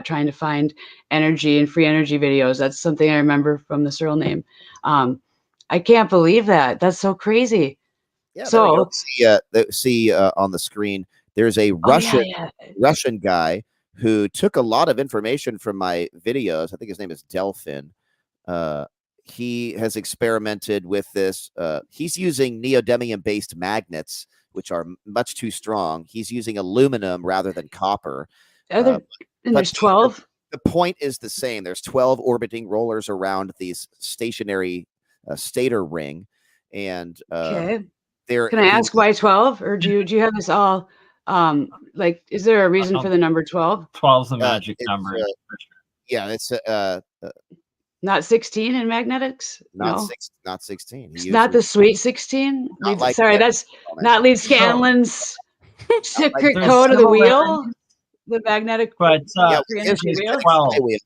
trying to find energy and free energy videos. That's something I remember from the Searle name. I can't believe that. That's so crazy. Yeah, there we go. So, See on the screen, there's a oh yeah. Russian guy who took a lot of information from my videos. I think his name is Delphin. He has experimented with this. He's using neodymium-based magnets, which are much too strong. He's using aluminum rather than copper. And there's 12. The point is the same. There's 12 orbiting rollers around these stationary stator ring, and Okay. there. Can I ask why 12, or do you have this all? Like, is there a reason for the number 12? 12's the magic number. Yeah, it's not 16 in magnetics. Not No, not 16. It's not the sweet 16. Like sorry, that's not Lee Scanlon's secret There's code of the similar- wheel. The magnetic, But his wheel. flywheel.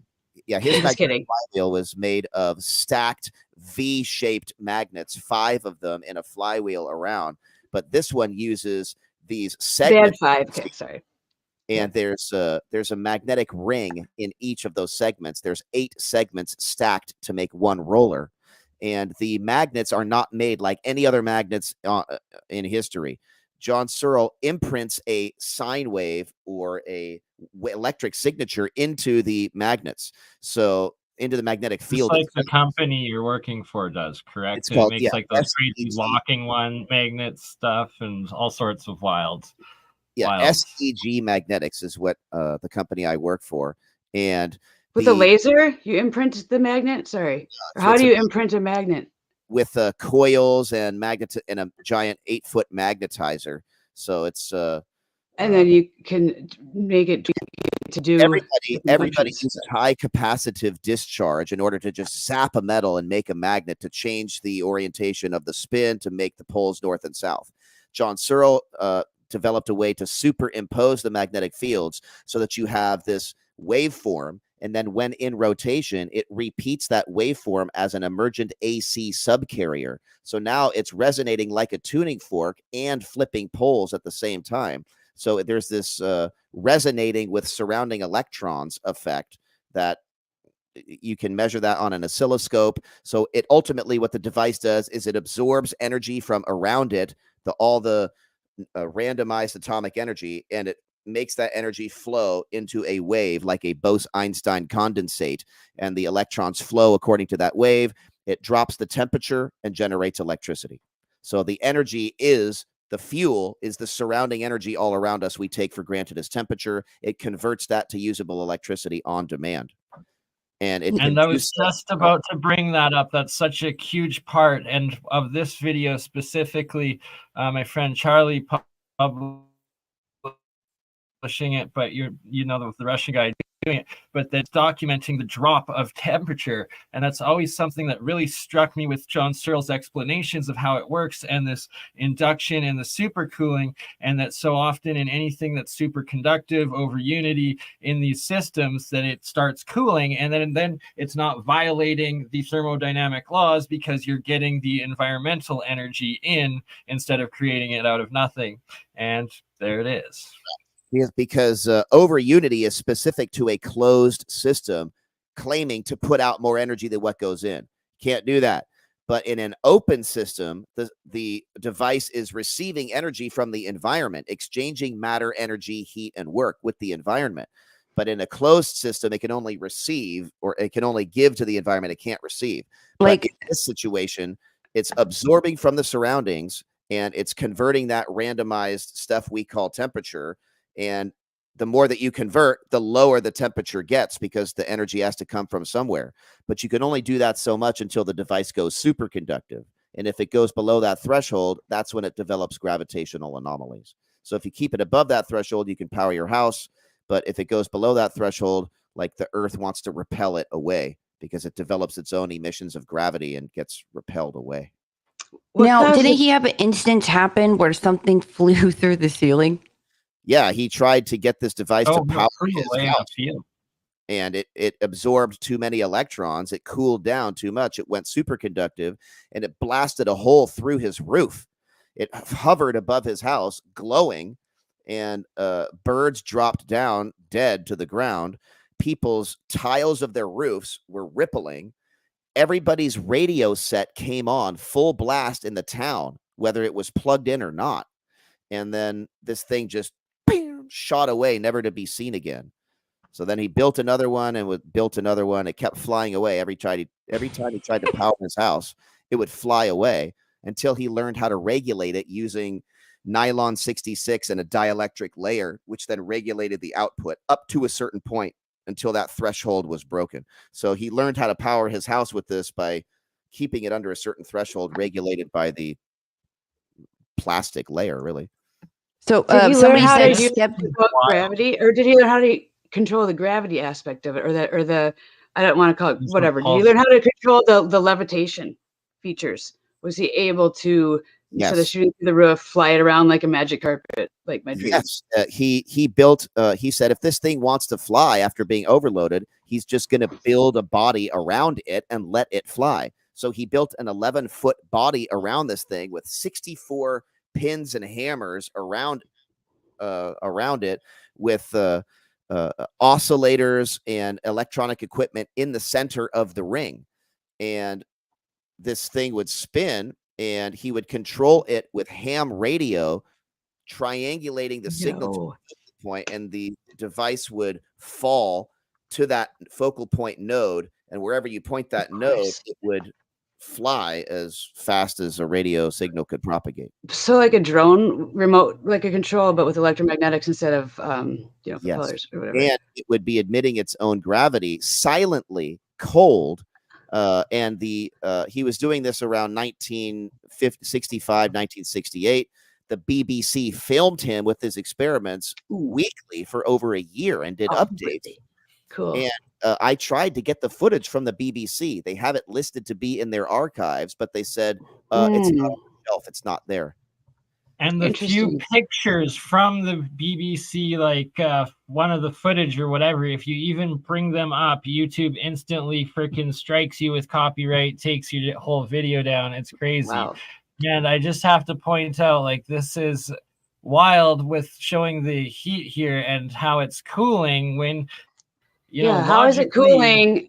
Yeah, his Just magnetic kidding. flywheel was made of stacked V-shaped magnets, 5 of them in a flywheel around. But this one uses these They had segments. 5. Okay, sorry. And there's a magnetic ring in each of those segments. There's 8 segments stacked to make one roller, and the magnets are not made like any other magnets in history. John Searle imprints a sine wave or a electric signature into the magnets, so into the magnetic field. It's like the company you're working for does, correct? It's called, it makes like those crazy SEG. locking one magnet stuff and all sorts of wild. SEG Magnetics is what the company I work for, and with the laser you imprint the magnet. Sorry, or how do you imprint a magnet? With coils and magnets and a giant 8-foot magnetizer. So it's and then you can make it to do. Everybody uses high capacitive discharge in order to just zap a metal and make a magnet to change the orientation of the spin to make the poles north and south. John Searle developed a way to superimpose the magnetic fields so that you have this waveform, and then when in rotation, it repeats that waveform as an emergent AC subcarrier. So now it's resonating like a tuning fork and flipping poles at the same time. So there's this resonating with surrounding electrons effect that you can measure that on an oscilloscope. So it ultimately, what the device does is it absorbs energy from around it, all the randomized atomic energy, and it makes that energy flow into a wave like a Bose-Einstein condensate, and the electrons flow according to that wave. It drops the temperature and generates electricity. So the energy is the fuel, is the surrounding energy all around us we take for granted as temperature. It converts that to usable electricity on demand. And I was just about to bring that up. That's such a huge part, and of this video specifically, my friend Charlie publishing it, but the Russian guy doing it, but that's documenting the drop of temperature. And that's always something that really struck me with John Searle's explanations of how it works, and this induction and the supercooling, and that so often in anything that's superconductive over unity in these systems, that it starts cooling, and then it's not violating the thermodynamic laws because you're getting the environmental energy in instead of creating it out of nothing. And there it is. Because over unity is specific to a closed system, claiming to put out more energy than what goes in. Can't do that. But in an open system, the device is receiving energy from the environment, exchanging matter, energy, heat, and work with the environment. But in a closed system, it can only receive, or it can only give to the environment. It can't receive. Like in this situation, it's absorbing from the surroundings, and it's converting that randomized stuff we call temperature. And the more that you convert, the lower the temperature gets, because the energy has to come from somewhere. But you can only do that so much until the device goes superconductive. And if it goes below that threshold, that's when it develops gravitational anomalies. So if you keep it above that threshold, you can power your house. But if it goes below that threshold, like the Earth wants to repel it away, because it develops its own emissions of gravity and gets repelled away. Now, didn't he have an instance happen where something flew through the ceiling? Yeah, he tried to get this device to power his house, field, and it absorbed too many electrons. It cooled down too much. It went superconductive, and it blasted a hole through his roof. It hovered above his house, glowing, and birds dropped down dead to the ground. people's tiles of their roofs were rippling. Everybody's radio set came on full blast in the town, whether it was plugged in or not. And then this thing just shot away, never to be seen again. So then he built another one and built another one. It kept flying away every time he tried to power his house. It would fly away until he learned how to regulate it using nylon 66 and a dielectric layer, which then regulated the output up to a certain point until that threshold was broken. So he learned how to power his house with this by keeping it under a certain threshold regulated by the plastic layer, really. So Did he learn somebody how said to use gravity, or did he learn how to control the gravity aspect of it, or the I don't want to call it whatever. Did he learn how to control the levitation features? Was he able to, instead of shooting through the roof, fly it around like a magic carpet, like my dream? Yes, he built. He said if this thing wants to fly after being overloaded, he's just going to build a body around it and let it fly. So he built an 11-foot body around this thing with 64 pins and hammers around it, with oscillators and electronic equipment in the center of the ring. And this thing would spin, and he would control it with ham radio, triangulating the signal to the point, and the device would fall to that focal point node, and wherever you point that node, it would fly as fast as a radio signal could propagate. So like a drone remote, like a control, but with electromagnetics instead of propellers or whatever. And it would be emitting its own gravity silently, cold. And he was doing this around 1965, 1968. The BBC filmed him with his experiments weekly for over a year and did updates. Really? Cool. And I tried to get the footage from the BBC. They have it listed to be in their archives, but they said it's not on the shelf. It's not there. And the few pictures from the BBC, like one of the footage or whatever, if you even bring them up, YouTube instantly freaking strikes you with copyright, takes your whole video down. It's crazy. Wow. And I just have to point out, like, this is wild with showing the heat here and how it's cooling when, you know, how is it cooling?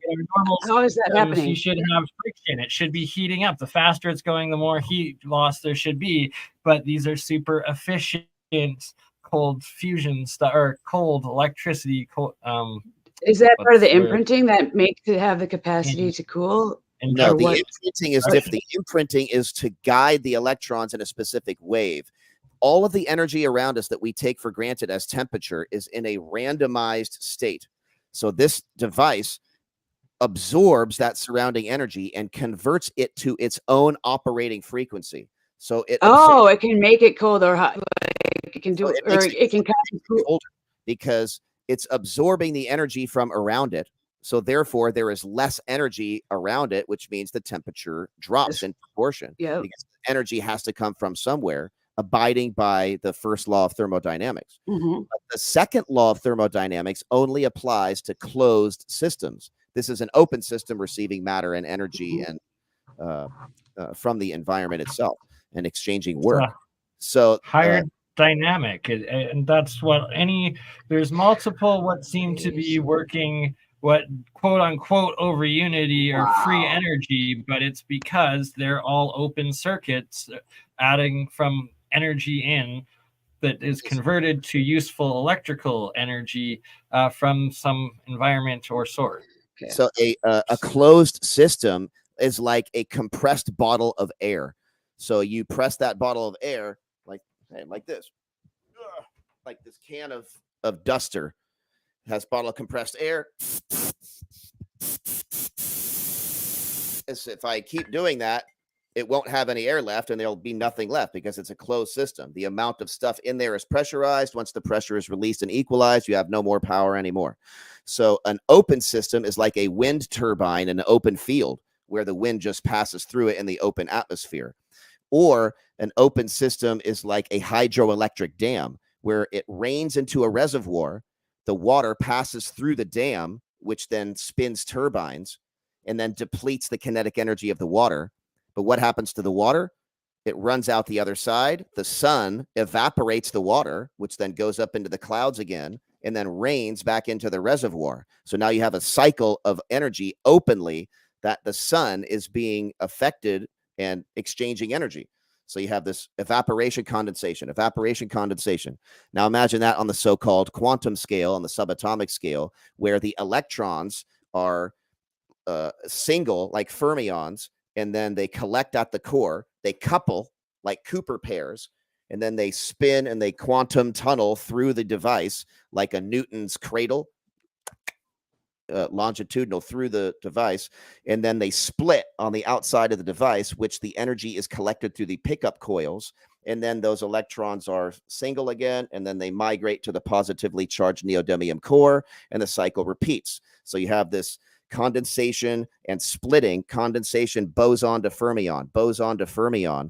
How is that happening? You should have friction. It should be heating up. The faster it's going, the more heat loss there should be. But these are super efficient cold fusion stuff, or cold electricity. Is that part of the imprinting that makes it have the capacity to cool? No, the imprinting is different. The imprinting is to guide the electrons in a specific wave. All of the energy around us that we take for granted as temperature is in a randomized state. So this device absorbs that surrounding energy and converts it to its own operating frequency. So it it can make it cold or hot. Like it can do it, or it can kind of cool because it's absorbing the energy from around it. So therefore, there is less energy around it, which means the temperature drops in proportion. Yeah, because energy has to come from somewhere, abiding by the first law of thermodynamics. But the second law of thermodynamics only applies to closed systems. This is an open system receiving matter and energy and from the environment itself and exchanging work. So higher dynamic, and that's what there's multiple what seem to be working, what quote unquote over unity or free energy, but it's because they're all open circuits adding from energy in that is converted to useful electrical energy from some environment or source. Okay. So a closed system is like a compressed bottle of air. So you press that bottle of air like this, like this can of duster has bottle of compressed air. As if I keep doing that, it won't have any air left and there'll be nothing left because it's a closed system. The amount of stuff in there is pressurized. Once the pressure is released and equalized, you have no more power anymore. So an open system is like a wind turbine in an open field where the wind just passes through it in the open atmosphere. Or an open system is like a hydroelectric dam where it rains into a reservoir, the water passes through the dam, which then spins turbines and then depletes the kinetic energy of the water. But what happens to the water? It runs out the other side. The sun evaporates the water, which then goes up into the clouds again. and then rains back into the reservoir. So now you have a cycle of energy openly that the sun is being affected and exchanging energy. So you have this evaporation, condensation. Now imagine that on the so-called quantum scale, on the subatomic scale, where the electrons are single, like fermions, and then they collect at the core. They couple like Cooper pairs, and then they spin and they quantum tunnel through the device like a Newton's cradle, longitudinal through the device, and then they split on the outside of the device, which the energy is collected through the pickup coils, and then those electrons are single again, and then they migrate to the positively charged neodymium core, and the cycle repeats. So you have this condensation and splitting, condensation boson to fermion,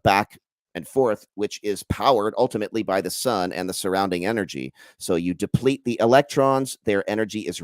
back and forth, which is powered ultimately by the sun and the surrounding energy. So you deplete the electrons, their energy is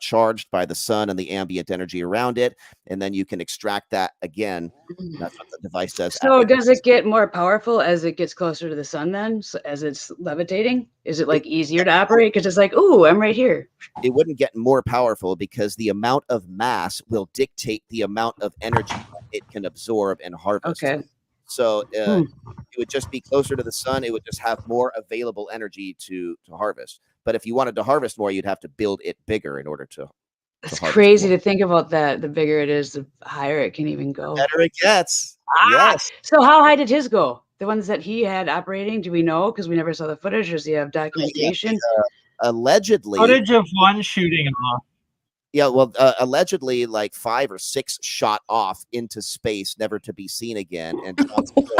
charged by the sun and the ambient energy around it, and then you can extract that again. That's what the device does. So does it get more powerful as it gets closer to the sun then, so as it's levitating? Is it like easier to operate because it's like, ooh, I'm right here? It wouldn't get more powerful because the amount of mass will dictate the amount of energy it can absorb and harvest. Okay. So it would just be closer to the sun. It would just have more available energy to harvest. But if you wanted to harvest more, you'd have to build it bigger in order to. It's crazy to think about that. The bigger it is, the higher it can even go. The better it gets. Yes. So how high did his go? The ones that he had operating, do we know? Because we never saw the footage. Does he have documentation? Allegedly. Footage of one shooting off. Yeah, well, allegedly, like 5 or 6 shot off into space, never to be seen again. And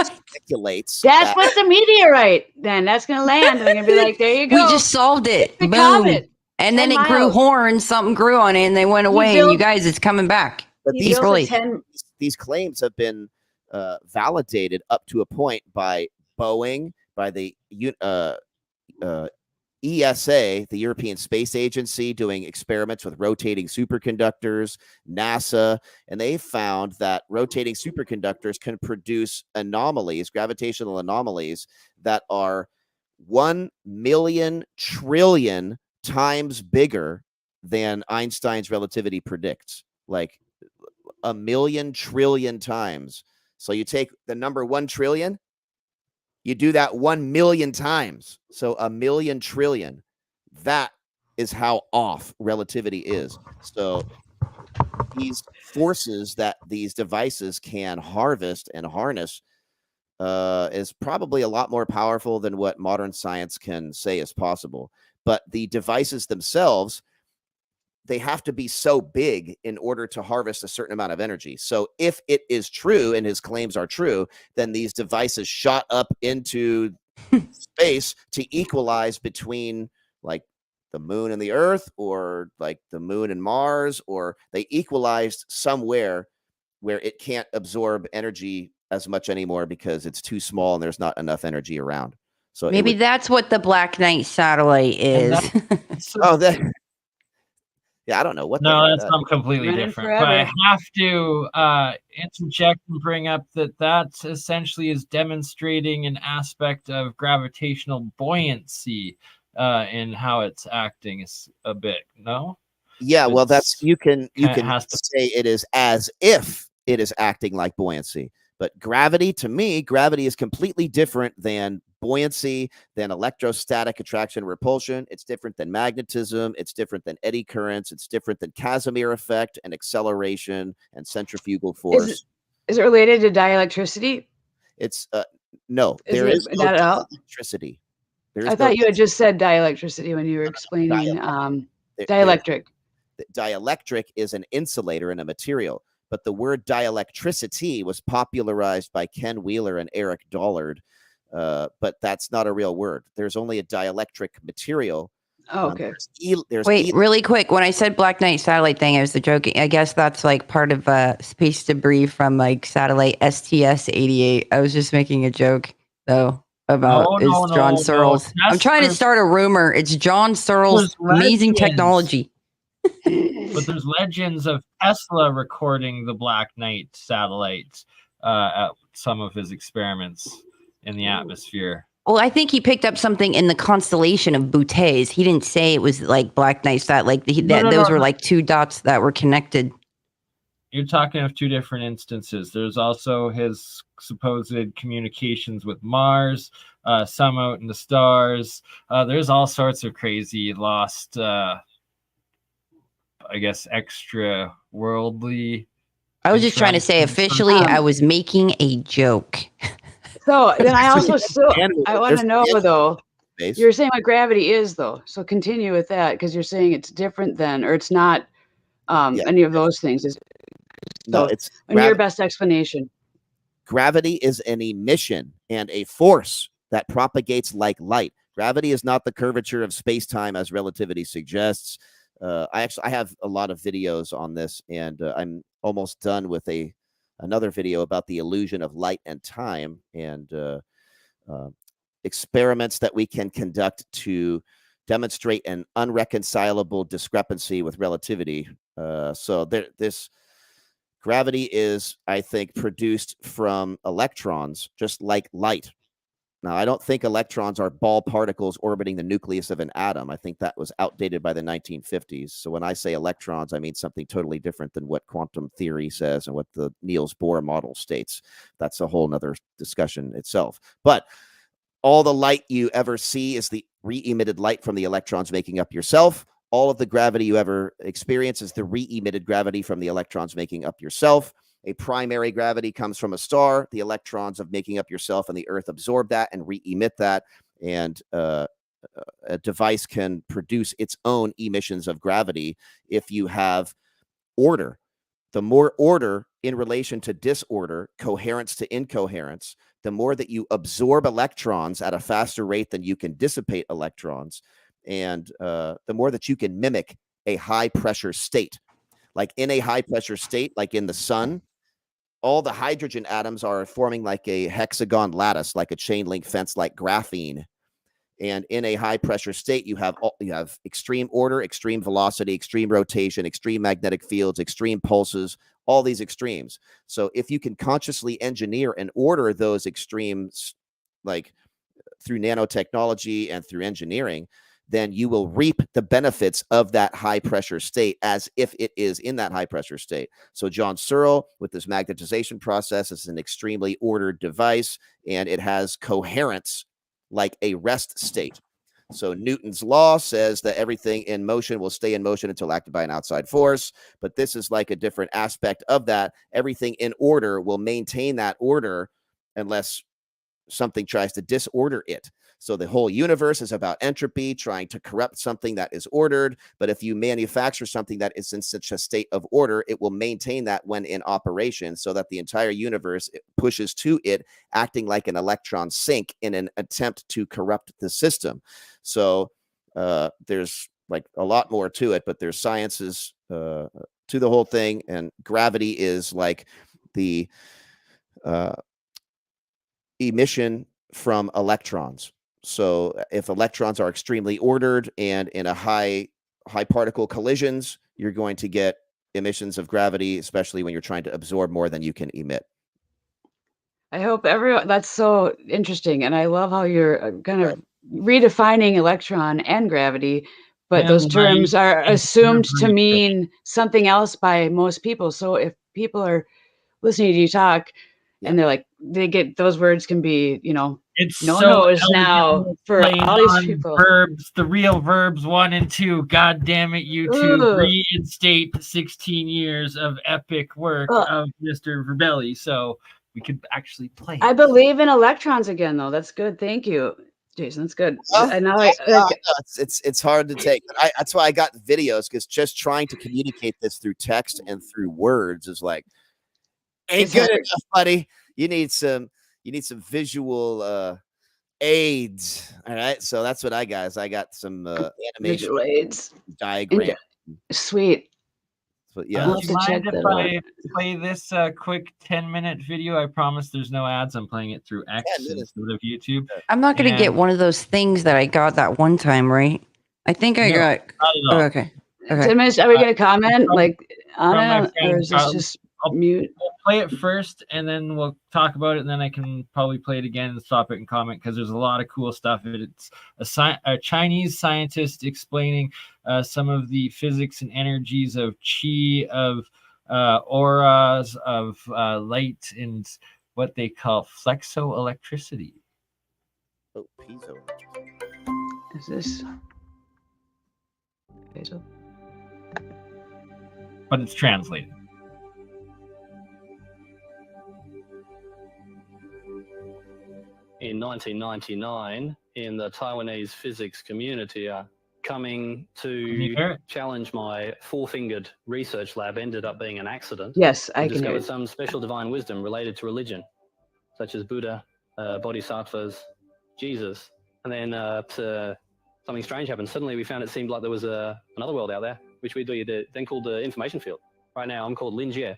speculates that's what's a meteorite. Then that's going to land. And they're going to be like, there you go. We just solved it. Boom. Comet. And then it grew horns. Something grew on it, and they went away. And you guys, it's coming back. But these claims have been validated up to a point by Boeing, by the ESA, the European Space Agency, doing experiments with rotating superconductors, NASA, and they found that rotating superconductors can produce anomalies, gravitational anomalies, that are 1 million trillion times bigger than Einstein's relativity predicts. Like 1 million trillion times. So you take the number 1 trillion, you do that 1 million times. So 1 million trillion. That is how off relativity is. So these forces that these devices can harvest and harness is probably a lot more powerful than what modern science can say is possible. But the devices themselves, they have to be so big in order to harvest a certain amount of energy. So if it is true, and his claims are true, then these devices shot up into space to equalize between like the moon and the Earth, or like the moon and Mars, or they equalized somewhere where it can't absorb energy as much anymore because it's too small and there's not enough energy around. So maybe that's what the Black Knight satellite is. Yeah, I don't know what. No, that's something completely different. But I have to interject and bring up that essentially is demonstrating an aspect of gravitational buoyancy in how it's acting is a bit. No. Yeah, well, that's you can say it is as if it is acting like buoyancy. But gravity, to me, gravity is completely different than buoyancy, than electrostatic attraction and repulsion. It's different than magnetism. It's different than eddy currents. It's different than Casimir effect and acceleration and centrifugal force. Is it related to dielectricity? It's no. There is no dielectricity. I thought you had just said dielectricity when you were explaining dielectric. Dielectric is an insulator in a material. But the word dielectricity was popularized by Ken Wheeler and Eric Dollard. But that's not a real word. There's only a dielectric material. Oh, okay. Wait, really quick. When I said Black Knight satellite thing, I was joking. I guess that's like part of space debris from like satellite STS-88. I was just making a joke, though, about John Searles. I'm trying to start a rumor. It's John Searles' amazing technology. But there's legends of Tesla recording the Black Knight satellites at some of his experiments in the atmosphere. Well, I think he picked up something in the constellation of Bouteilles. He didn't say it was like Black Knight satellite. Those were like two dots that were connected. You're talking of two different instances. There's also his supposed communications with Mars, some out in the stars. There's all sorts of crazy lost, I guess, extra worldly. I was just trying to say officially, I was making a joke. So then I also I want to know though. You're saying what gravity is though. So continue with that because you're saying it's different then, or it's not any of those things. It's in your best explanation. Gravity is an emission and a force that propagates like light. Gravity is not the curvature of space-time as relativity suggests. I have a lot of videos on this, and I'm almost done with another video about the illusion of light and time and experiments that we can conduct to demonstrate an unreconcilable discrepancy with relativity. This gravity is, I think, produced from electrons, just like light. Now, I don't think electrons are ball particles orbiting the nucleus of an atom. I think that was outdated by the 1950s. So when I say electrons, I mean something totally different than what quantum theory says and what the Niels Bohr model states. That's a whole nother discussion itself. But all the light you ever see is the re-emitted light from the electrons making up yourself. All of the gravity you ever experience is the re-emitted gravity from the electrons making up yourself. A primary gravity comes from a star. The electrons of making up yourself and the Earth absorb that and re-emit that. And a device can produce its own emissions of gravity if you have order. The more order in relation to disorder, coherence to incoherence, the more that you absorb electrons at a faster rate than you can dissipate electrons, and the more that you can mimic a high pressure state. Like in a high pressure state, like in the sun, all the hydrogen atoms are forming like a hexagon lattice, like a chain link fence, like graphene. And in a high pressure state, you have extreme order, extreme velocity, extreme rotation, extreme magnetic fields, extreme pulses, all these extremes. So if you can consciously engineer and order those extremes, like through nanotechnology and through engineering, then you will reap the benefits of that high pressure state as if it is in that high pressure state. So John Searle, with this magnetization process, is an extremely ordered device, and it has coherence like a rest state. So Newton's law says that everything in motion will stay in motion until acted by an outside force, but this is like a different aspect of that. Everything in order will maintain that order unless something tries to disorder it. So the whole universe is about entropy, trying to corrupt something that is ordered. But if you manufacture something that is in such a state of order, it will maintain that when in operation, so that the entire universe pushes to it, acting like an electron sink in an attempt to corrupt the system. So there's like a lot more to it, but there's sciences to the whole thing. And gravity is like the emission from electrons. So if electrons are extremely ordered and in a high particle collisions, you're going to get emissions of gravity, especially when you're trying to absorb more than you can emit. I hope that's so interesting. And I love how you're kind of redefining electron and gravity, but and those terms are assumed to mean something else by most people. So if people are listening to you talk and they're like, they get those words can be, it's no-nos now for all these people. Verbs, the real verbs 1 and 2. God damn it, YouTube, reinstate 16 years of epic work of Mr. Verbelli, so we could actually play it. I believe in electrons again, though. That's good. Thank you, Jason. That's good. It's hard to take. That's why I got videos, because just trying to communicate this through text and through words is like ain't good enough, buddy. You need some visual aids. All right, so that's what I got. I got some animation visual aids, diagram. Sweet. But yeah, do you mind if I play this quick 10-minute video? I promise there's no ads. I'm playing it through X instead of YouTube. I'm not going to get one of those things that I got that one time, right? I think I got. Oh, okay. 10 minutes. Are we going to comment on it, or is this just mute? I'll play it first, and then we'll talk about it, and then I can probably play it again and stop it and comment, because there's a lot of cool stuff. It's a Chinese scientist explaining some of the physics and energies of qi, of auras, of light, and what they call flexoelectricity. Oh, piezo. Is this? Piezo? But it's translated. In 1999, in the Taiwanese physics community, coming to challenge my four-fingered research lab ended up being an accident. Yes, I can hear discovered it. some special divine wisdom related to religion, such as Buddha, bodhisattvas, Jesus. And then something strange happened. Suddenly we found it seemed like there was another world out there, which we then called the information field. Right now I'm called Lin Jie.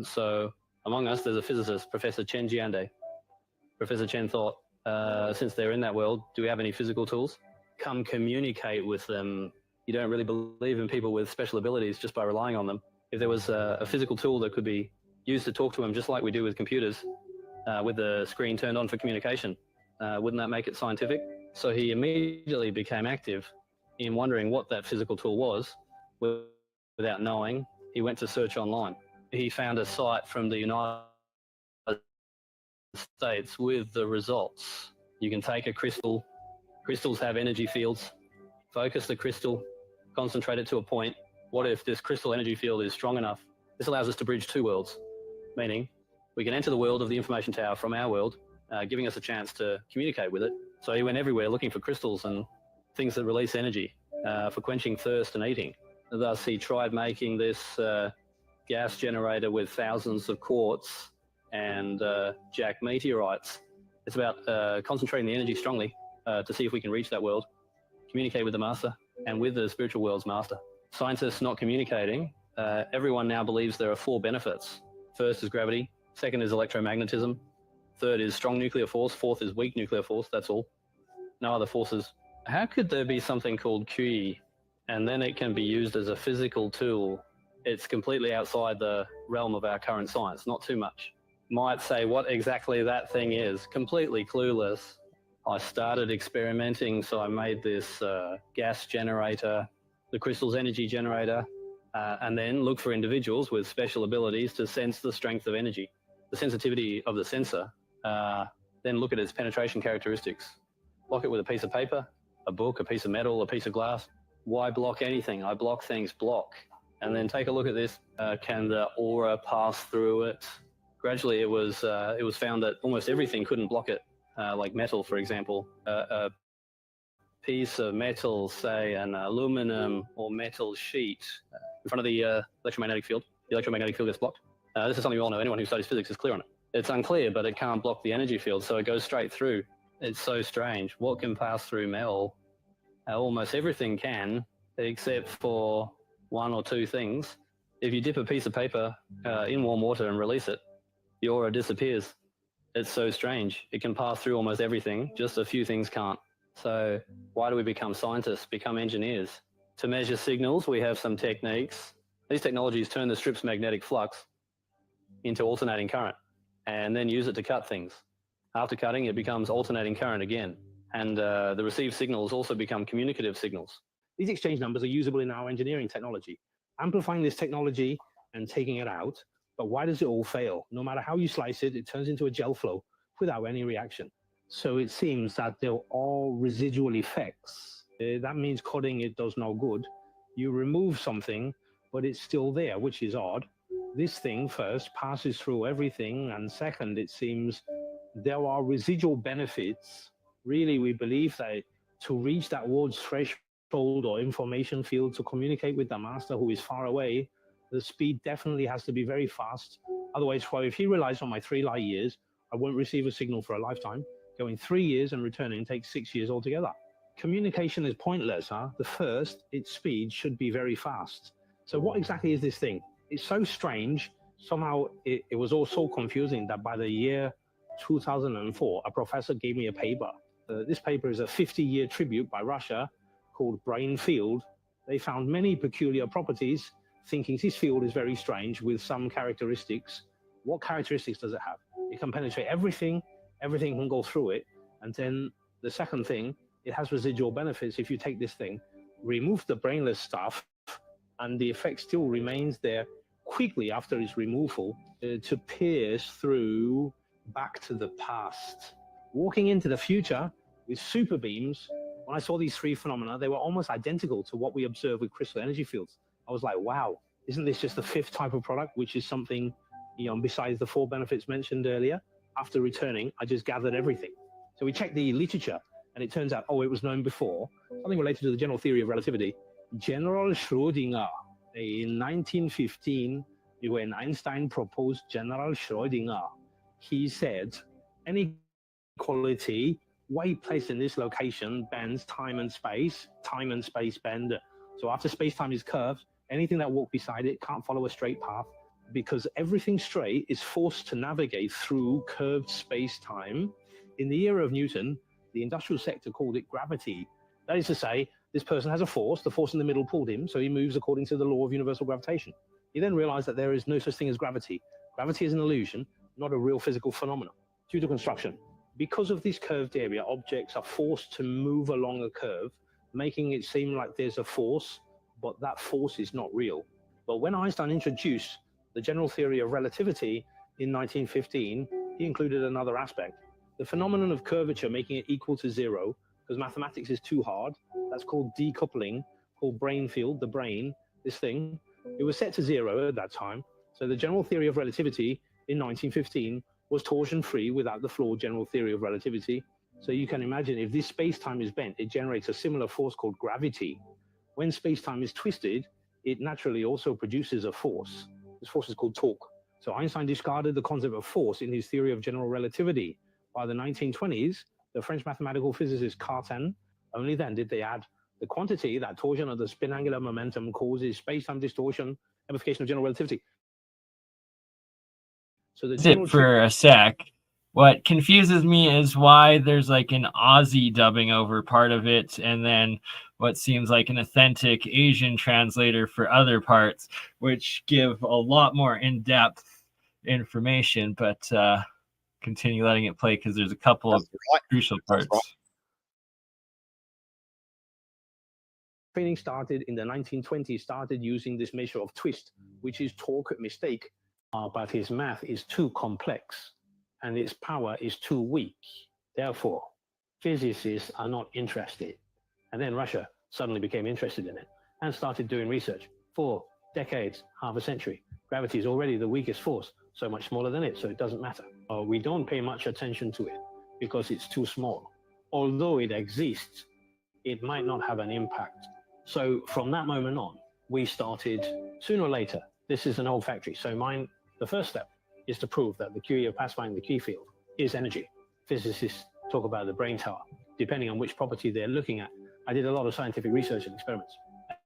So among us, there's a physicist, Professor Chen Jiande. Professor Chen thought, since they're in that world, do we have any physical tools? Come communicate with them. You don't really believe in people with special abilities just by relying on them. If there was a physical tool that could be used to talk to them, just like we do with computers, with the screen turned on for communication, wouldn't that make it scientific? So he immediately became active in wondering what that physical tool was. Without knowing, he went to search online. He found a site from the United States with the results. You can take a crystal. Crystals have energy fields. Focus the crystal, concentrate it to a point. What if this crystal energy field is strong enough? This allows us to bridge two worlds, meaning we can enter the world of the information tower from our world, giving us a chance to communicate with it. So he went everywhere looking for crystals and things that release energy for quenching thirst and eating. Thus, he tried making this gas generator with thousands of quartz and jack meteorites. It's about concentrating the energy strongly to see if we can reach that world, communicate with the master and with the spiritual world's master. Scientists not communicating, everyone now believes there are four benefits. First is gravity, second is electromagnetism, third is strong nuclear force, fourth is weak nuclear force, that's all. No other forces. How could there be something called QE and then it can be used as a physical tool? It's completely outside the realm of our current science, not too much. Might say what exactly that thing is, completely clueless. I started experimenting, so I made this gas generator, the crystal's energy generator, and then look for individuals with special abilities to sense the strength of energy, the sensitivity of the sensor, then look at its penetration characteristics. Block it with a piece of paper, a book, a piece of metal, a piece of glass. Why block anything? I block things, block. And then take a look at this. Can the aura pass through it? Gradually, it was found that almost everything couldn't block it, like metal, for example. A piece of metal, say an aluminum or metal sheet, in front of the electromagnetic field gets blocked. This is something we all know. Anyone who studies physics is clear on it. It's unclear, but it can't block the energy field, so it goes straight through. It's so strange. What can pass through metal? Almost everything can, except for one or two things. If you dip a piece of paper in warm water and release it, the aura disappears. It's so strange. It can pass through almost everything, just a few things can't. So why do we become scientists, become engineers? To measure signals, we have some techniques. These technologies turn the strip's magnetic flux into alternating current and then use it to cut things. After cutting, it becomes alternating current again. And the received signals also become communicative signals. These exchange numbers are usable in our engineering technology. Amplifying this technology and taking it out, but why does it all fail? No matter how you slice it, it turns into a gel flow without any reaction. So it seems that they're all residual effects. That means cutting it does no good. You remove something, but it's still there, which is odd. This thing first passes through everything, and second, it seems there are residual benefits. Really, we believe that to reach that world's threshold or information field to communicate with the master who is far away, the speed definitely has to be very fast. Otherwise, if he relies on my 3 light years, I won't receive a signal for a lifetime. Going 3 years and returning takes 6 years altogether. Communication is pointless, huh? The first, its speed should be very fast. So what exactly is this thing? It's so strange. Somehow it was all so confusing that by the year 2004, a professor gave me a paper. This paper is a 50-year tribute by Russia called Brain Field. They found many peculiar properties, thinking this field is very strange with some characteristics. What characteristics does it have? It can penetrate everything, everything can go through it. And then the second thing, it has residual benefits. If you take this thing, remove the brainless stuff, and the effect still remains there quickly after its removal to pierce through back to the past. Walking into the future with super beams, when I saw these three phenomena, they were almost identical to what we observe with crystal energy fields. I was like, wow, isn't this just the fifth type of product, which is something, besides the 4 benefits mentioned earlier? After returning, I just gathered everything. So we checked the literature, and it turns out, it was known before, something related to the general theory of relativity. General Schrödinger, in 1915, when Einstein proposed General Schrödinger, he said, any quality, weight placed in this location bends time and space bend. So after space-time is curved, anything that walks beside it can't follow a straight path, because everything straight is forced to navigate through curved space-time. In the era of Newton, the industrial sector called it gravity. That is to say, this person has a force, the force in the middle pulled him, so he moves according to the law of universal gravitation. He then realized that there is no such thing as gravity. Gravity is an illusion, not a real physical phenomenon. Due to construction, because of this curved area, objects are forced to move along a curve, making it seem like there's a force, but that force is not real. But when Einstein introduced the general theory of relativity in 1915, he included another aspect. The phenomenon of curvature making it equal to 0, because mathematics is too hard. That's called decoupling, called brain field, the brain, this thing. It was set to 0 at that time. So the general theory of relativity in 1915 was torsion-free without the flawed general theory of relativity. So you can imagine if this space-time is bent, it generates a similar force called gravity. When space-time is twisted, it naturally also produces a force. This force is called torque. So Einstein discarded the concept of force in his theory of general relativity. By the 1920s, the French mathematical physicist Cartan, only then did they add the quantity that torsion of the spin angular momentum causes space-time distortion, amplification of general relativity. So that's it for a sec. What confuses me is why there's like an Aussie dubbing over part of it, and then what seems like an authentic Asian translator for other parts, which give a lot more in-depth information, but continue letting it play because there's a couple of crucial parts. Training started in the 1920s, started using this measure of twist, which is torque mistake, but his math is too complex and its power is too weak. Therefore, physicists are not interested. And then Russia suddenly became interested in it and started doing research for decades, half a century. Gravity is already the weakest force, so much smaller than it, so it doesn't matter. We don't pay much attention to it because it's too small. Although it exists, it might not have an impact. So from that moment on, we started, sooner or later, this is an old factory. So the first step is to prove that the QE of pacifying the key field is energy. Physicists talk about the brain tower, depending on which property they're looking at. I did a lot of scientific research and experiments.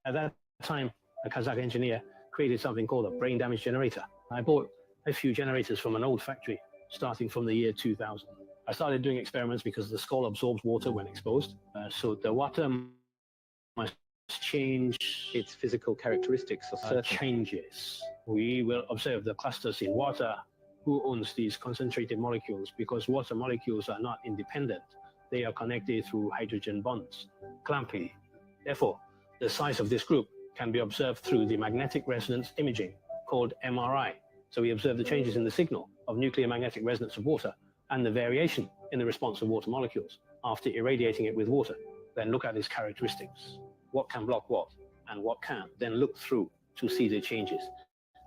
At that time, a Kazakh engineer created something called a brain damage generator. I bought a few generators from an old factory, starting from the year 2000. I started doing experiments because the skull absorbs water when exposed. So the water must change its physical characteristics or certain changes. We will observe the clusters in water. Who owns these concentrated molecules? Because water molecules are not independent. They are connected through hydrogen bonds, clamping. Therefore, the size of this group can be observed through the magnetic resonance imaging called MRI. So we observe the changes in the signal of nuclear magnetic resonance of water and the variation in the response of water molecules after irradiating it with water. Then look at its characteristics. What can block what and what can't. Then look through to see the changes.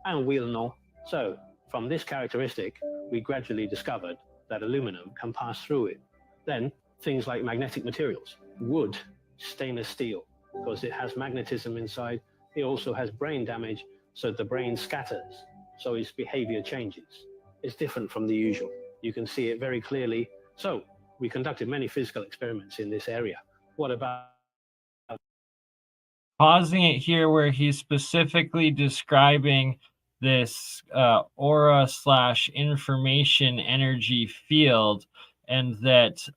And we'll know. So from this characteristic, we gradually discovered that aluminum can pass through it. Then things like magnetic materials, wood, stainless steel, because it has magnetism inside. It also has brain damage, so the brain scatters, so its behavior changes. It's different from the usual. You can see it very clearly. So we conducted many physical experiments in this area. What about pausing it here where he's specifically describing this aura/information energy field, and that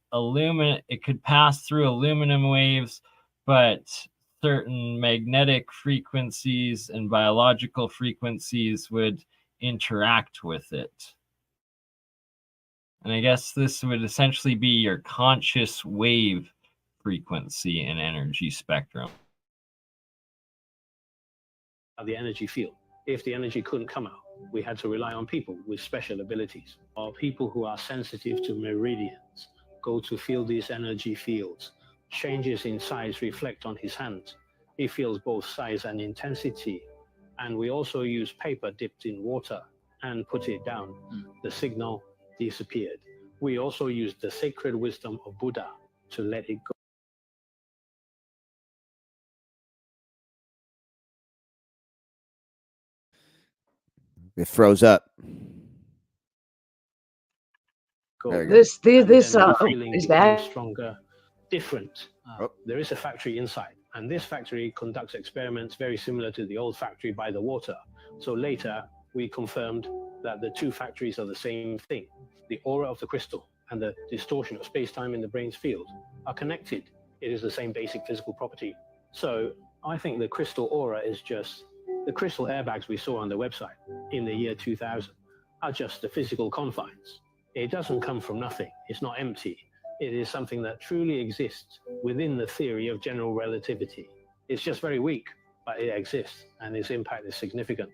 it could pass through aluminum waves, but certain magnetic frequencies and biological frequencies would interact with it. And I guess this would essentially be your conscious wave frequency and energy spectrum. The energy field. If the energy couldn't come out, we had to rely on people with special abilities, or people who are sensitive to meridians, go to feel these energy fields. Changes in size reflect on his hand. He feels both size and intensity. And we also use paper dipped in water and put it down. The signal disappeared. We also used the sacred wisdom of Buddha to let it go. It froze up. This is that stronger, different. There is a factory inside, and this factory conducts experiments very similar to the old factory by the water. So later we confirmed that the two factories are the same thing. The aura of the crystal and the distortion of space-time in the brain's field are connected. It is the same basic physical property. So I think the crystal aura is just the crystal airbags we saw on the website in the year 2000 are just the physical confines. It doesn't come from nothing. It's not empty. It is something that truly exists within the theory of general relativity. It's just very weak, but it exists, and its impact is significant.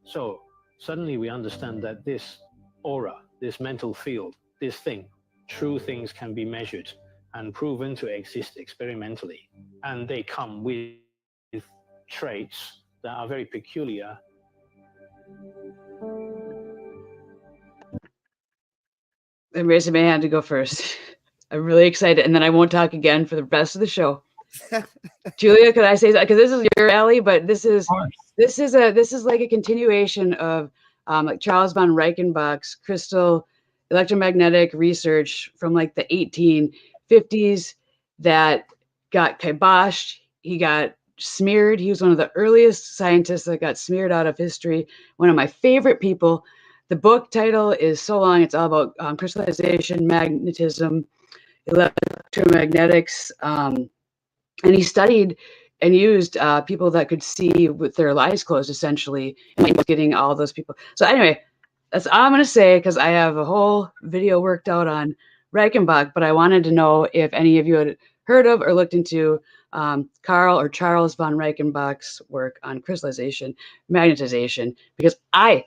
So suddenly we understand that this aura, this mental field, this thing, true things can be measured and proven to exist experimentally. And they come with traits that are very peculiar. I'm raising my hand to go first. I'm really excited, and then I won't talk again for the rest of the show. Julia, could I say that? Because this is your alley, but this is like a continuation of like Charles von Reichenbach's crystal electromagnetic research from like the 1850s that got kiboshed. He got smeared. He was one of the earliest scientists that got smeared out of history. One of my favorite people. The book title is so long. It's all about crystallization, magnetism, electromagnetics. And he studied and used people that could see with their eyes closed, essentially, and getting all those people. So anyway, that's all I'm going to say, because I have a whole video worked out on Reichenbach, but I wanted to know if any of you had heard of or looked into Carl or Charles von Reichenbach's work on crystallization, magnetization, because I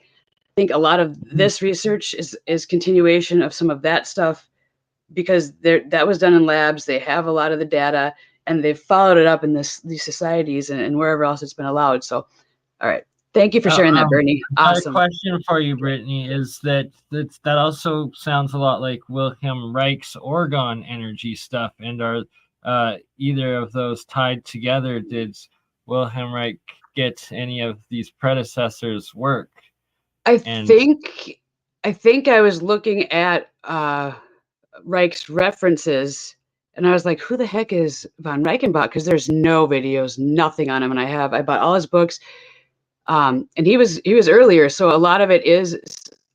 think a lot of this research is continuation of some of that stuff, because that was done in labs. They have a lot of the data, and they've followed it up in these societies and wherever else it's been allowed. So, all right. Thank you for sharing that, Bernie. Awesome. My question for you, Brittany, is that also sounds a lot like Wilhelm Reich's orgone energy stuff. And are either of those tied together? Did Wilhelm Reich get any of these predecessors' work? I think I was looking at Reich's references, and I was like, who the heck is von Reichenbach? Because there's no videos, nothing on him. And I bought all his books. And he was earlier, so a lot of it is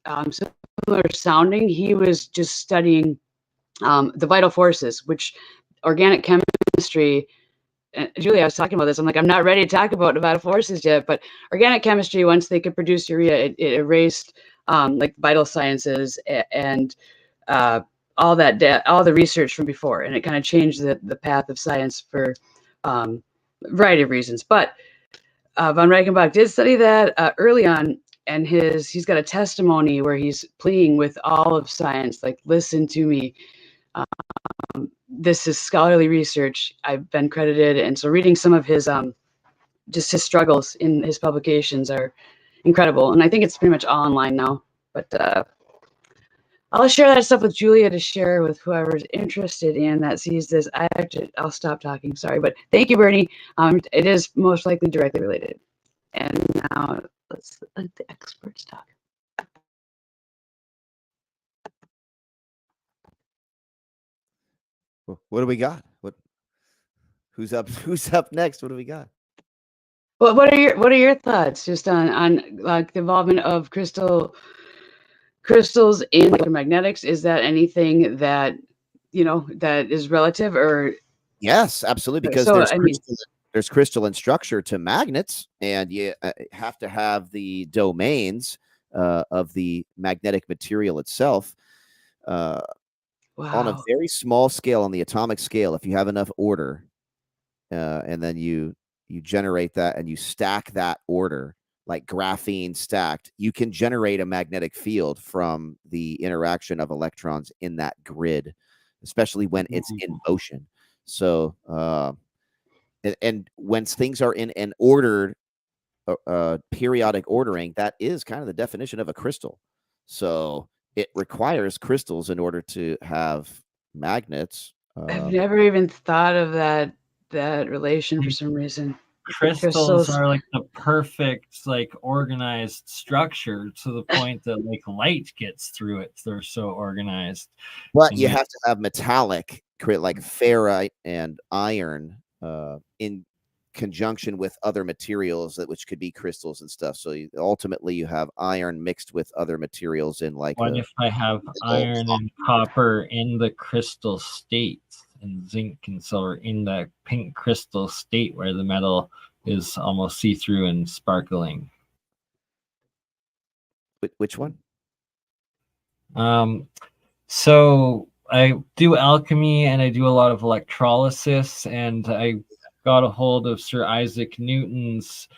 similar sounding. He was just studying the vital forces, which organic chemistry. Julie, I was talking about this. I'm like, I'm not ready to talk about the vital forces yet, but organic chemistry, once they could produce urea, it erased like vital sciences and all the research from before, and it kind of changed the path of science for a variety of reasons. But von Reichenbach did study that early on, and he's got a testimony where he's pleading with all of science, like, listen to me. This is scholarly research. I've been credited, and so reading some of his just his struggles in his publications are incredible. And I think it's pretty much all online now. But I'll share that stuff with Julia to share with whoever's interested in that sees this. I'll stop talking. Sorry, but thank you, Bernie. It is most likely directly related. And now let's let the experts talk. What do we got? Who's up next? What do we got? Well, what are your thoughts just on like the involvement of crystals in electromagnetics? Is that anything that that is relative, or? Yes, absolutely, because there's crystalline structure to magnets, and you have to have the domains of the magnetic material itself. On a Wow. very small scale, on the atomic scale, if you have enough order, and then you generate that and you stack that order like graphene stacked, you can generate a magnetic field from the interaction of electrons in that grid, especially when it's in motion. So, and when things are in an ordered periodic ordering, that is kind of the definition of a crystal. So it requires crystals in order to have magnets. I've never even thought of that relation for some reason. Crystals are like the perfect, like, organized structure to the point that like light gets through it. They're so organized. But you have to have metallic, like ferrite and iron, in conjunction with other materials which could be crystals and stuff. So ultimately you have iron mixed with other materials in like. What if I have iron and copper in the crystal state, and zinc and silver in the pink crystal state where the metal is almost see-through and sparkling? Which one? So I do alchemy and I do a lot of electrolysis, and I got a hold of Sir Isaac Newton's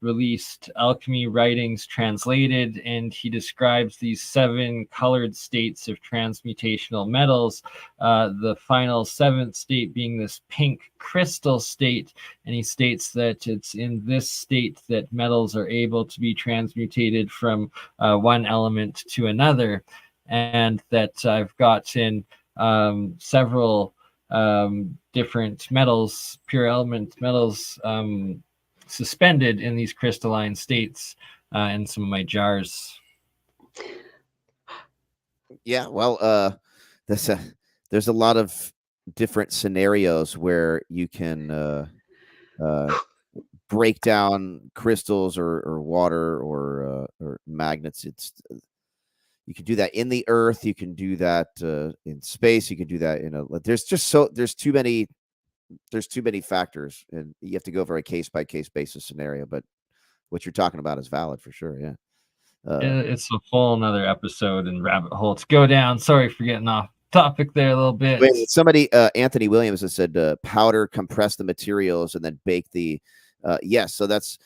released Alchemy Writings Translated, and he describes these 7 colored states of transmutational metals, the final 7th state being this pink crystal state, and he states that it's in this state that metals are able to be transmutated from one element to another, and that I've gotten several different metals, pure element metals, suspended in these crystalline states in some of my jars. Yeah, well, there's a lot of different scenarios where you can break down crystals or water or magnets. You can do that in the earth. You can do that in space. You can do that there's too many factors, and you have to go for a case-by-case basis scenario. But what you're talking about is valid for sure. Yeah. It's a full another episode and rabbit hole to go down. Sorry for getting off topic there a little bit. Wait, somebody, Anthony Williams, has said powder, compress the materials, and then bake the. Yes, so that's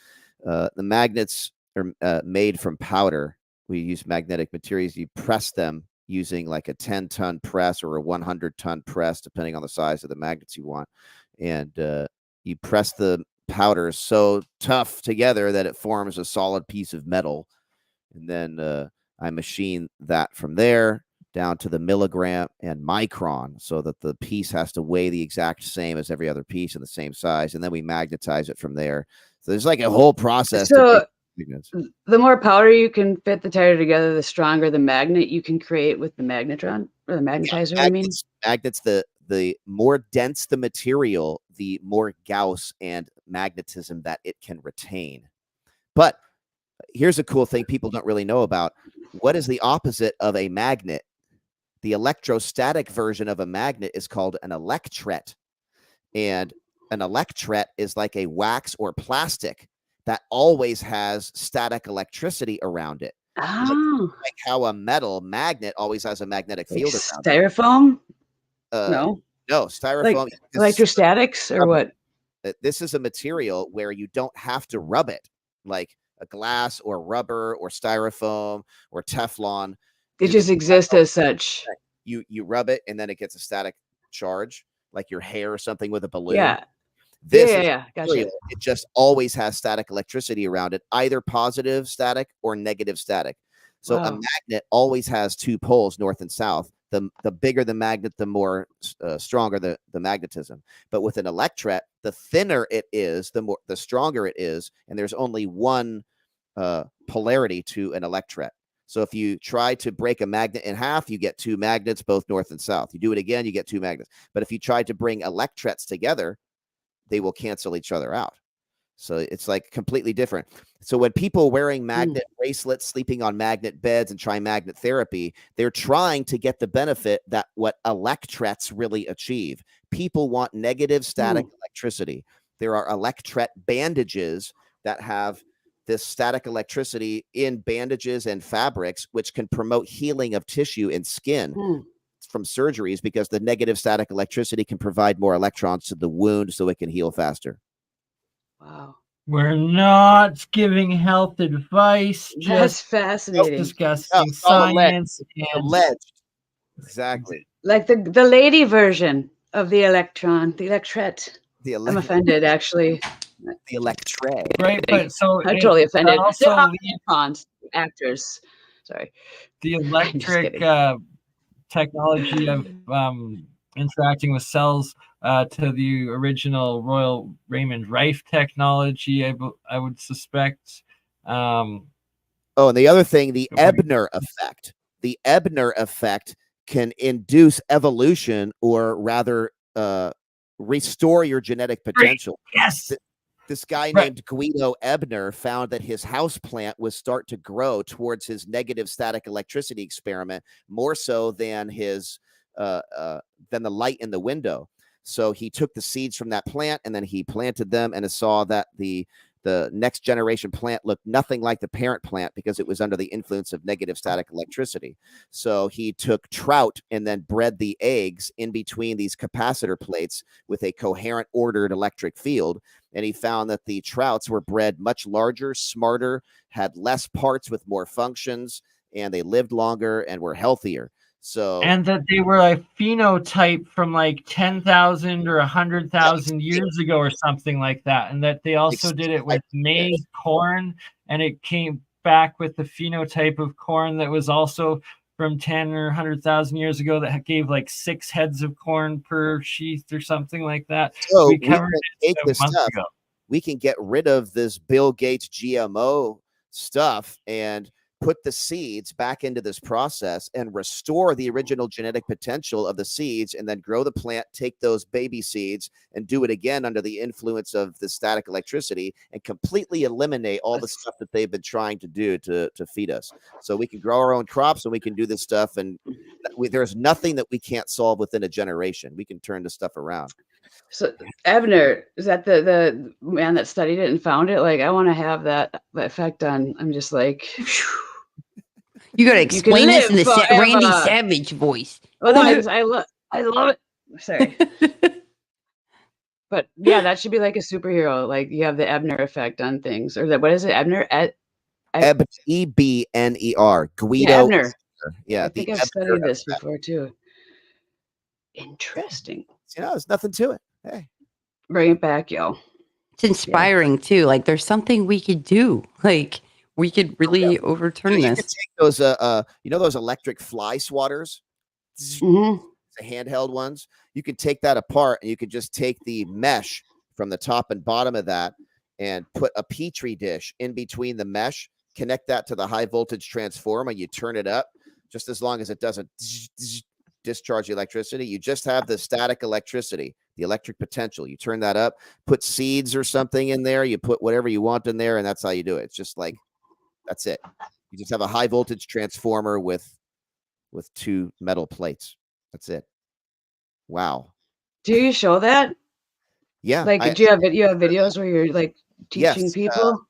the magnets are made from powder. We use magnetic materials. You press them using like a 10-ton press or a 100-ton press, depending on the size of the magnets you want. And you press the powder so tough together that it forms a solid piece of metal. And then I machine that from there down to the milligram and micron, so that the piece has to weigh the exact same as every other piece in the same size. And then we magnetize it from there. So there's like a whole process. So the more powder you can fit the tire together, the stronger the magnet you can create with the magnetron or the magnetizer. Yeah, I mean, magnets. The more dense the material, the more Gauss and magnetism that it can retain. But here's a cool thing people don't really know about. What is the opposite of a magnet? The electrostatic version of a magnet is called an electret. And an electret is like a wax or plastic that always has static electricity around it. oh, Like how a metal magnet always has a magnetic like field around styrofoam? it. No, Styrofoam. like electrostatics or what? This is a material where you don't have to rub it, like a glass or rubber or styrofoam or Teflon. They just exist as such. You rub it and then it gets a static charge, like your hair or something with a balloon. Yeah. Yeah. Gotcha. It just always has static electricity around it, either positive static or negative static. So a magnet always has 2 poles, north and south. The bigger the magnet, the more stronger the magnetism. But with an electret, the thinner it is, the stronger it is, and there's only one polarity to an electret. So if you try to break a magnet in half, you get 2 magnets, both north and south. You do it again, you get 2 magnets. But if you try to bring electrets together, they will cancel each other out. So it's like completely different. So when people wearing magnet bracelets, sleeping on magnet beds, and trying magnet therapy, they're trying to get the benefit that what electrets really achieve. People want negative static electricity. There are electret bandages that have this static electricity in bandages and fabrics, which can promote healing of tissue and skin from surgeries, because the negative static electricity can provide more electrons to the wound so it can heal faster. Wow. We're not giving health advice. That's Just fascinating. discussing it's all science and alleged. Exactly. Like the lady version of the electron, the electret. I'm offended, actually. The electret. right. But so I'm totally offended. also The electrons, actors. Sorry. the I'm just electric kidding. technology of interacting with cells to the original Royal Raymond Rife technology, I would suspect. Oh, and the other thing, the Ebner effect. The Ebner effect can induce evolution, or rather restore your genetic potential. Yes. This guy named Guido Ebner found that his house plant would start to grow towards his negative static electricity experiment, more so than his than the light in the window. So he took the seeds from that plant and then he planted them, and saw that the next generation plant looked nothing like the parent plant because it was under the influence of negative static electricity. So he took trout and then bred the eggs in between these capacitor plates with a coherent, ordered electric field. And he found that the trouts were bred much larger, smarter, had less parts with more functions, and they lived longer and were healthier. So, and that they were a phenotype from like 10,000 or 100,000 years ago or something like that. And that they also did it with maize, corn, and it came back with the phenotype of corn that was also from 10 or 100,000 years ago, that gave like 6 heads of corn per sheath or something like that. So we covered it this stuff. Ago. We can get rid of this Bill Gates GMO stuff and put the seeds back into this process and restore the original genetic potential of the seeds, and then grow the plant, take those baby seeds and do it again under the influence of the static electricity, and completely eliminate all the stuff that they've been trying to do to feed us. So we can grow our own crops and we can do this stuff. And there's nothing that we can't solve within a generation. We can turn this stuff around. So Ebner, is that the man that studied it and found it? Like, I want to have that effect on. I'm just like, you got to explain this in the Randy Savage voice. Well, no, I love it. Sorry. But yeah, that should be like a superhero. Like, you have the Ebner effect on things, or what is it? Ebner? Ebner. Guido. Yeah, Ebner. Yeah, I think I've studied this before too. Interesting. There's nothing to it. Hey, bring it back, yo. It's inspiring too. Like, there's something we could do. Like, we could really overturn this. Could take those, those electric fly swatters, the handheld ones. You can take that apart, and you could just take the mesh from the top and bottom of that, and put a petri dish in between the mesh. Connect that to the high voltage transformer. You turn it up, just as long as it doesn't discharge the electricity. You just have the static electricity, the electric potential. You turn that up, put seeds or something in there. You put whatever you want in there, and that's how you do it. It's just like, that's it. You just have a high voltage transformer with 2 metal plates. That's it. Wow. Do you show that? Yeah. Like, do you have videos where you're like teaching people?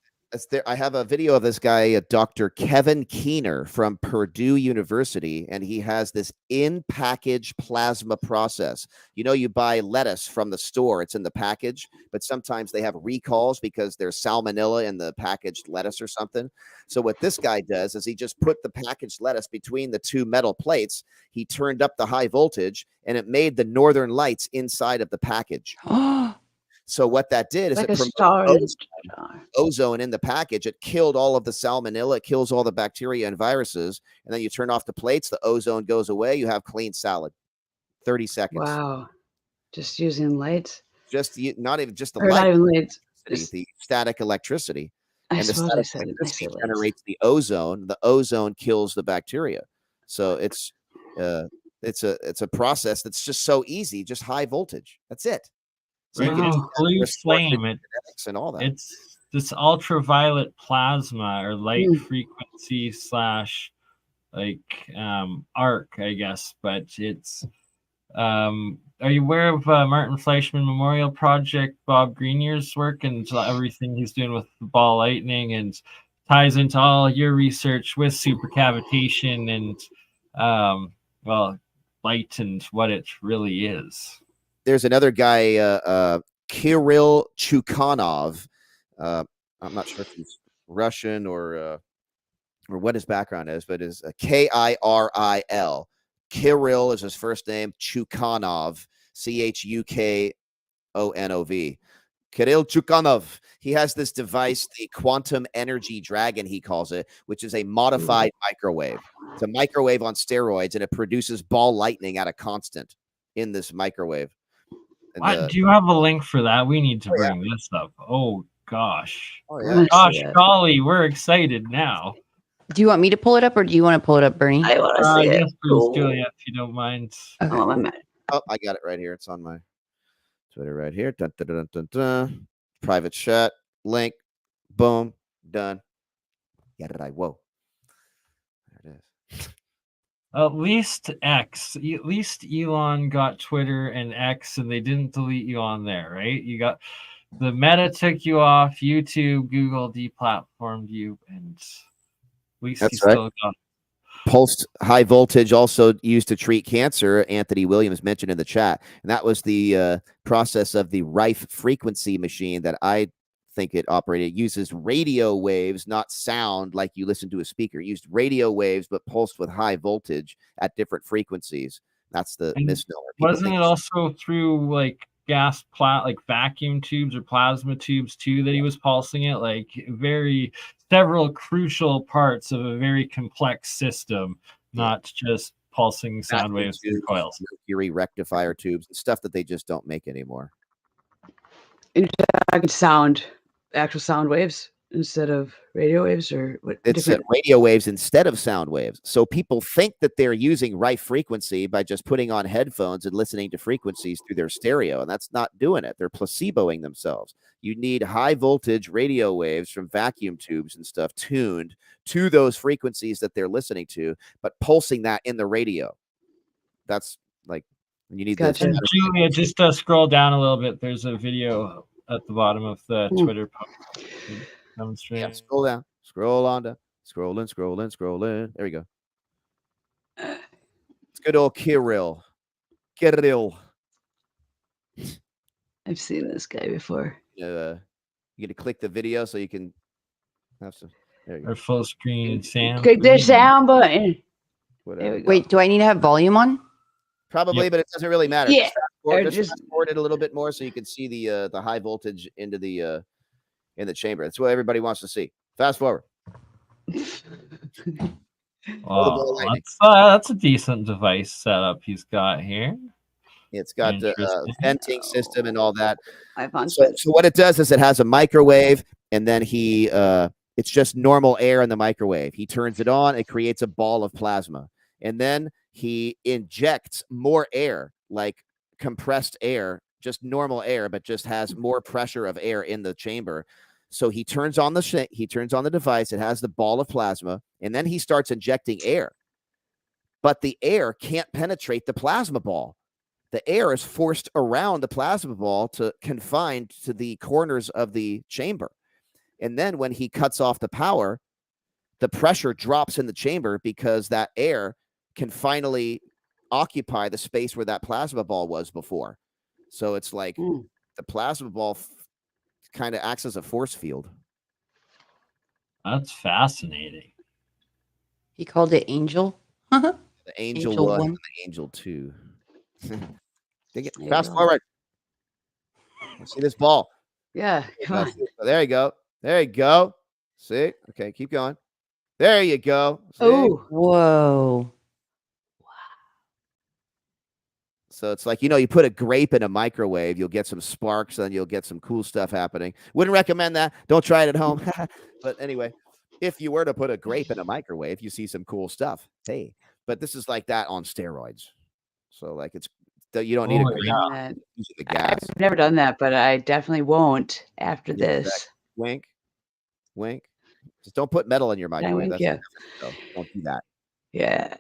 I have a video of this guy, Dr. Kevin Keener from Purdue University, and he has this in-package plasma process. You buy lettuce from the store, it's in the package, but sometimes they have recalls because there's salmonella in the packaged lettuce or something. So what this guy does is he just put the packaged lettuce between the 2 metal plates. He turned up the high voltage, and it made the northern lights inside of the package. So what that did is like it promoted ozone in the package. It killed all of the salmonella. It kills all the bacteria and viruses. And then you turn off the plates. The ozone goes away. You have clean salad. 30 seconds. Wow. Just using lights? Not even just the light. Not even lights. The static electricity. And the static electricity generates the ozone. The ozone kills the bacteria. So it's a process that's just so easy. Just high voltage. That's it. So blue flame, and all that. It's this ultraviolet plasma or light frequency / arc, I guess, but it's are you aware of Martin Fleischmann Memorial Project, Bob Greenyer's work, and everything he's doing with the ball lightning, and ties into all your research with supercavitation and well, light and what it really is? There's another guy, Kirill Chukhanov. I'm not sure if he's Russian or what his background is, but is Kiril. Kirill is his first name. Chukhanov, Chukhanov. Kirill Chukhanov. He has this device, the quantum energy dragon, he calls it, which is a modified microwave. It's a microwave on steroids, and it produces ball lightning at a constant in this microwave. And, do you have a link for that? We need to bring this up. Oh gosh. Oh yeah. Gosh, golly, we're excited now. Do you want me to pull it up, or do you want to pull it up, Bernie? I want to see it. Yes, please, Julia, if you don't mind. Okay. Oh, I got it right here. It's on my Twitter right here. Dun, dun, dun, dun, dun. Private chat link. Boom. Done. Yeah, did I? Whoa. There it is. At least Elon got Twitter and X, and they didn't delete you on there, right? You got the Meta took you off, YouTube, Google deplatformed you, and at least That's you still got. Pulsed high voltage, also used to treat cancer. Anthony Williams mentioned in the chat, and that was the process of the Rife frequency machine that I think it operated. It uses radio waves, not sound like you listen to a speaker. It used radio waves, but pulsed with high voltage at different frequencies. That's the misnomer. Wasn't it also through like like vacuum tubes or plasma tubes too that he was pulsing it? Like several crucial parts of a very complex system, not just pulsing sound waves through coils. Mercury rectifier tubes, stuff that they just don't make anymore. Actual sound waves instead of radio waves, or what? It's radio waves instead of sound waves. So people think that they're using Rife frequency by just putting on headphones and listening to frequencies through their stereo, and that's not doing it. They're placeboing themselves. You need high voltage radio waves from vacuum tubes and stuff tuned to those frequencies that they're listening to, but pulsing that in the radio. That's like, you need this. Julia, just scroll down a little bit. There's a video at the bottom of the Twitter post. Yeah, scroll down. Scroll on down. Scrolling. There we go. It's good old Kirill. I've seen this guy before. You get to click the video so you can have some. There you go. Or full screen sound. Click the sound button. There we go. Wait, do I need to have volume on? Probably, but it doesn't really matter. Yeah. Just fast forward it a little bit more so you can see the high voltage into the in the chamber. That's what everybody wants to see. Fast forward. Wow, that's a decent device setup he's got here. It's got the venting system and all that. So what it does is it has a microwave, and then it's just normal air in the microwave. He turns it on, it creates a ball of plasma, and then he injects more air, like compressed air, just normal air, but just has more pressure of air in the chamber. So he turns on the device. It has the ball of plasma, and then he starts injecting air. But the air can't penetrate the plasma ball. The air is forced around the plasma ball to confined to the corners of the chamber. And then when he cuts off the power, the pressure drops in the chamber because that air can finally occupy the space where that plasma ball was before. So it's like the plasma ball kind of acts as a force field. That's fascinating. He called it Angel. The Angel 1 and the Angel 2. Fast forward. See this ball. Yeah. Come on. There you go. There you go. See? Okay, keep going. There you go. Oh, whoa. So it's like, you put a grape in a microwave, you'll get some sparks, and you'll get some cool stuff happening. Wouldn't recommend that. Don't try it at home. But anyway, if you were to put a grape in a microwave, you see some cool stuff. Hey, but this is like that on steroids. So like you don't need a grape. Using the gas. I've never done that, but I definitely won't after this. Exactly. Wink. Just don't put metal in your microwave. Don't do that. that. Yeah.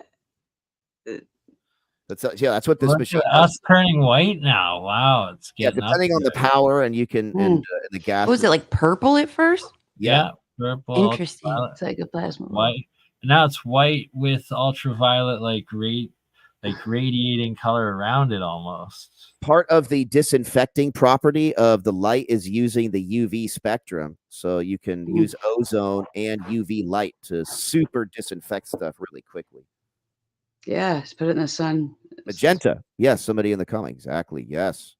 The That's what this Look machine at does. us turning white now. Wow, it's Yeah, getting depending on the power, and you can and the gas. What was it, like purple at first? Yeah. purple. Interesting. ultraviolet, It's like a plasma. white. And now it's white with ultraviolet, like radiating color around it almost. Part of the disinfecting property of the light is using the UV spectrum. So you can use ozone and UV light to super disinfect stuff really quickly. Yeah, just put it in the sun. Magenta. Yes, somebody in the comment. Exactly. Yes.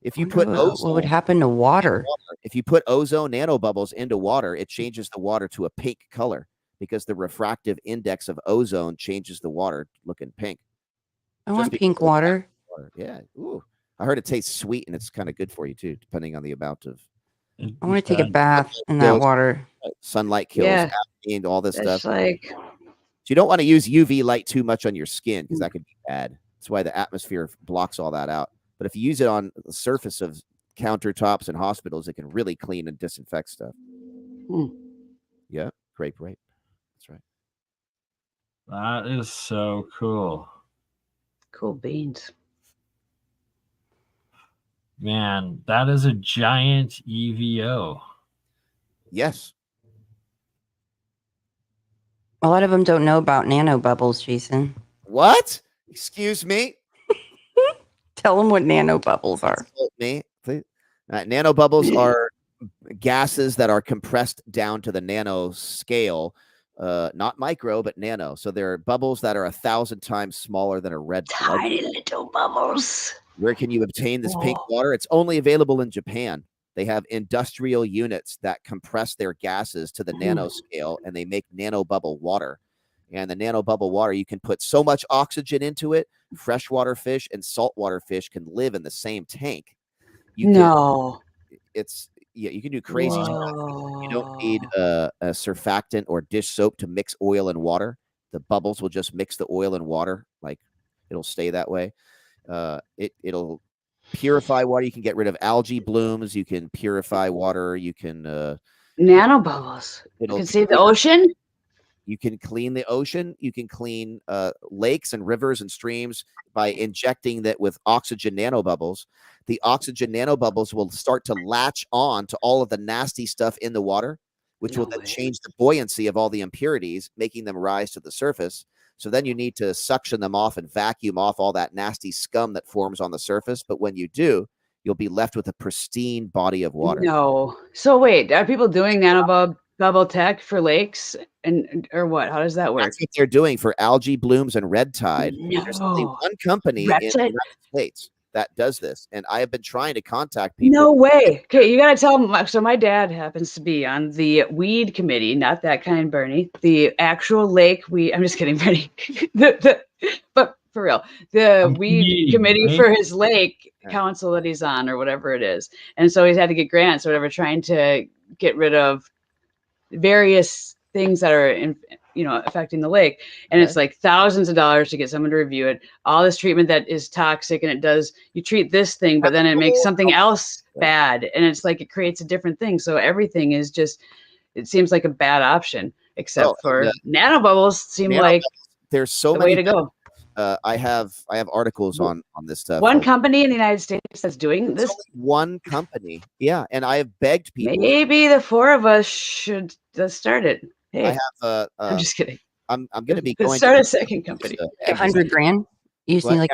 If you put ozone, what would happen to water? If you put ozone nanobubbles into water, it changes the water to a pink color because the refractive index of ozone changes the water looking pink. I want pink water. Yeah. Ooh. I heard it tastes sweet and it's kind of good for you too, depending on the amount of. I want to take a bath in that water. Sunlight kills caffeine, all this stuff. Like, so you don't want to use UV light too much on your skin because that could be bad. That's why the atmosphere blocks all that out. But if you use it on the surface of countertops and hospitals, it can really clean and disinfect stuff. Yeah, grape rape. That's right. That is so cool. Cool beans. Man, that is a giant EVO. Yes. A lot of them don't know about nanobubbles, Jason. What? Excuse me? Tell them what nanobubbles are. Me, please. Nanobubbles are gases that are compressed down to the nano scale, not micro, but nano. So they're bubbles that are 1,000 times smaller than a red blood. Tiny little bubbles. Where can you obtain this pink water? It's only available in Japan. They have industrial units that compress their gases to the nanoscale, and they make nanobubble water. And the nanobubble water, you can put so much oxygen into it, freshwater fish and saltwater fish can live in the same tank. You can do crazy stuff. You don't need a surfactant or dish soap to mix oil and water. The bubbles will just mix the oil and water. Like it'll stay that way. It'll purify water. You can get rid of algae blooms. You can purify water. You can nanobubbles. You can save the ocean. You can clean the ocean. You can clean lakes and rivers and streams by injecting that with oxygen nanobubbles. The oxygen nanobubbles will start to latch on to all of the nasty stuff in the water, which will then change the buoyancy of all the impurities, making them rise to the surface. So then you need to suction them off and vacuum off all that nasty scum that forms on the surface. But when you do, you'll be left with a pristine body of water. No. So wait, are people doing nanobubble tech for lakes or what? How does that work? That's what they're doing for algae blooms and red tide. No. There's only one company in the United States that does this, and I have been trying to contact people. No way. Okay, you got to tell them. So my dad happens to be on the weed committee, not that kind, Bernie. The actual lake weed. I'm just kidding, Bernie. But for real, the weed committee for his lake council that he's on, or whatever it is, and so he's had to get grants or whatever, trying to get rid of various things that are affecting the lake, and it's like thousands of dollars to get someone to review it, all this treatment that is toxic, and you treat this thing, but then it makes something else bad, and it's like it creates a different thing. So everything is just, it seems like a bad option, except for nanobubbles seem like there's so many way to go. I have articles on this stuff. One company in the United States that's doing this. One company, yeah, and I have begged people. Maybe the four of us should start it. Hey, I have. I'm just kidding. I'm going to be going start a second company. $100,000. You see, like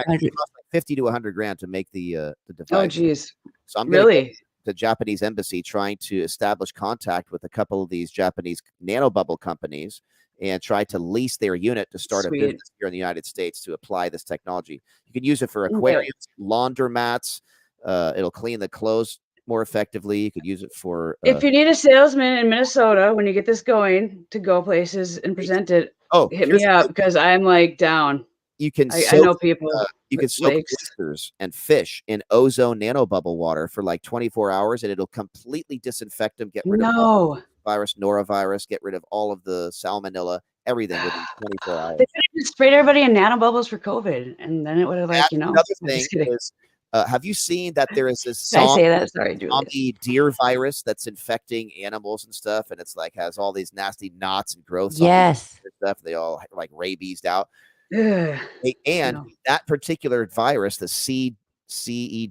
50 to 100 grand to make the device. Oh, geez. So I'm really the Japanese embassy trying to establish contact with a couple of these Japanese nanobubble companies and try to lease their unit to start a business here in the United States to apply this technology. You can use it for aquariums, laundromats. It'll clean the clothes more effectively. You could use it for if you need a salesman in Minnesota when you get this going to go places and present it, hit me up because I'm like down. You can I know people. You can soak oysters and fish in ozone nanobubble water for like 24 hours, and it'll completely disinfect them, get rid of virus, norovirus, get rid of all of the salmonella, everything within 24 hours. They could have sprayed everybody in nanobubbles for COVID, and then it would have Another thing is, have you seen that there is this zombie deer virus that's infecting animals and stuff, and it's like has all these nasty knots and growths. Yes, on stuff. They all like rabiesed out. Ugh, And no. that particular virus, the CEW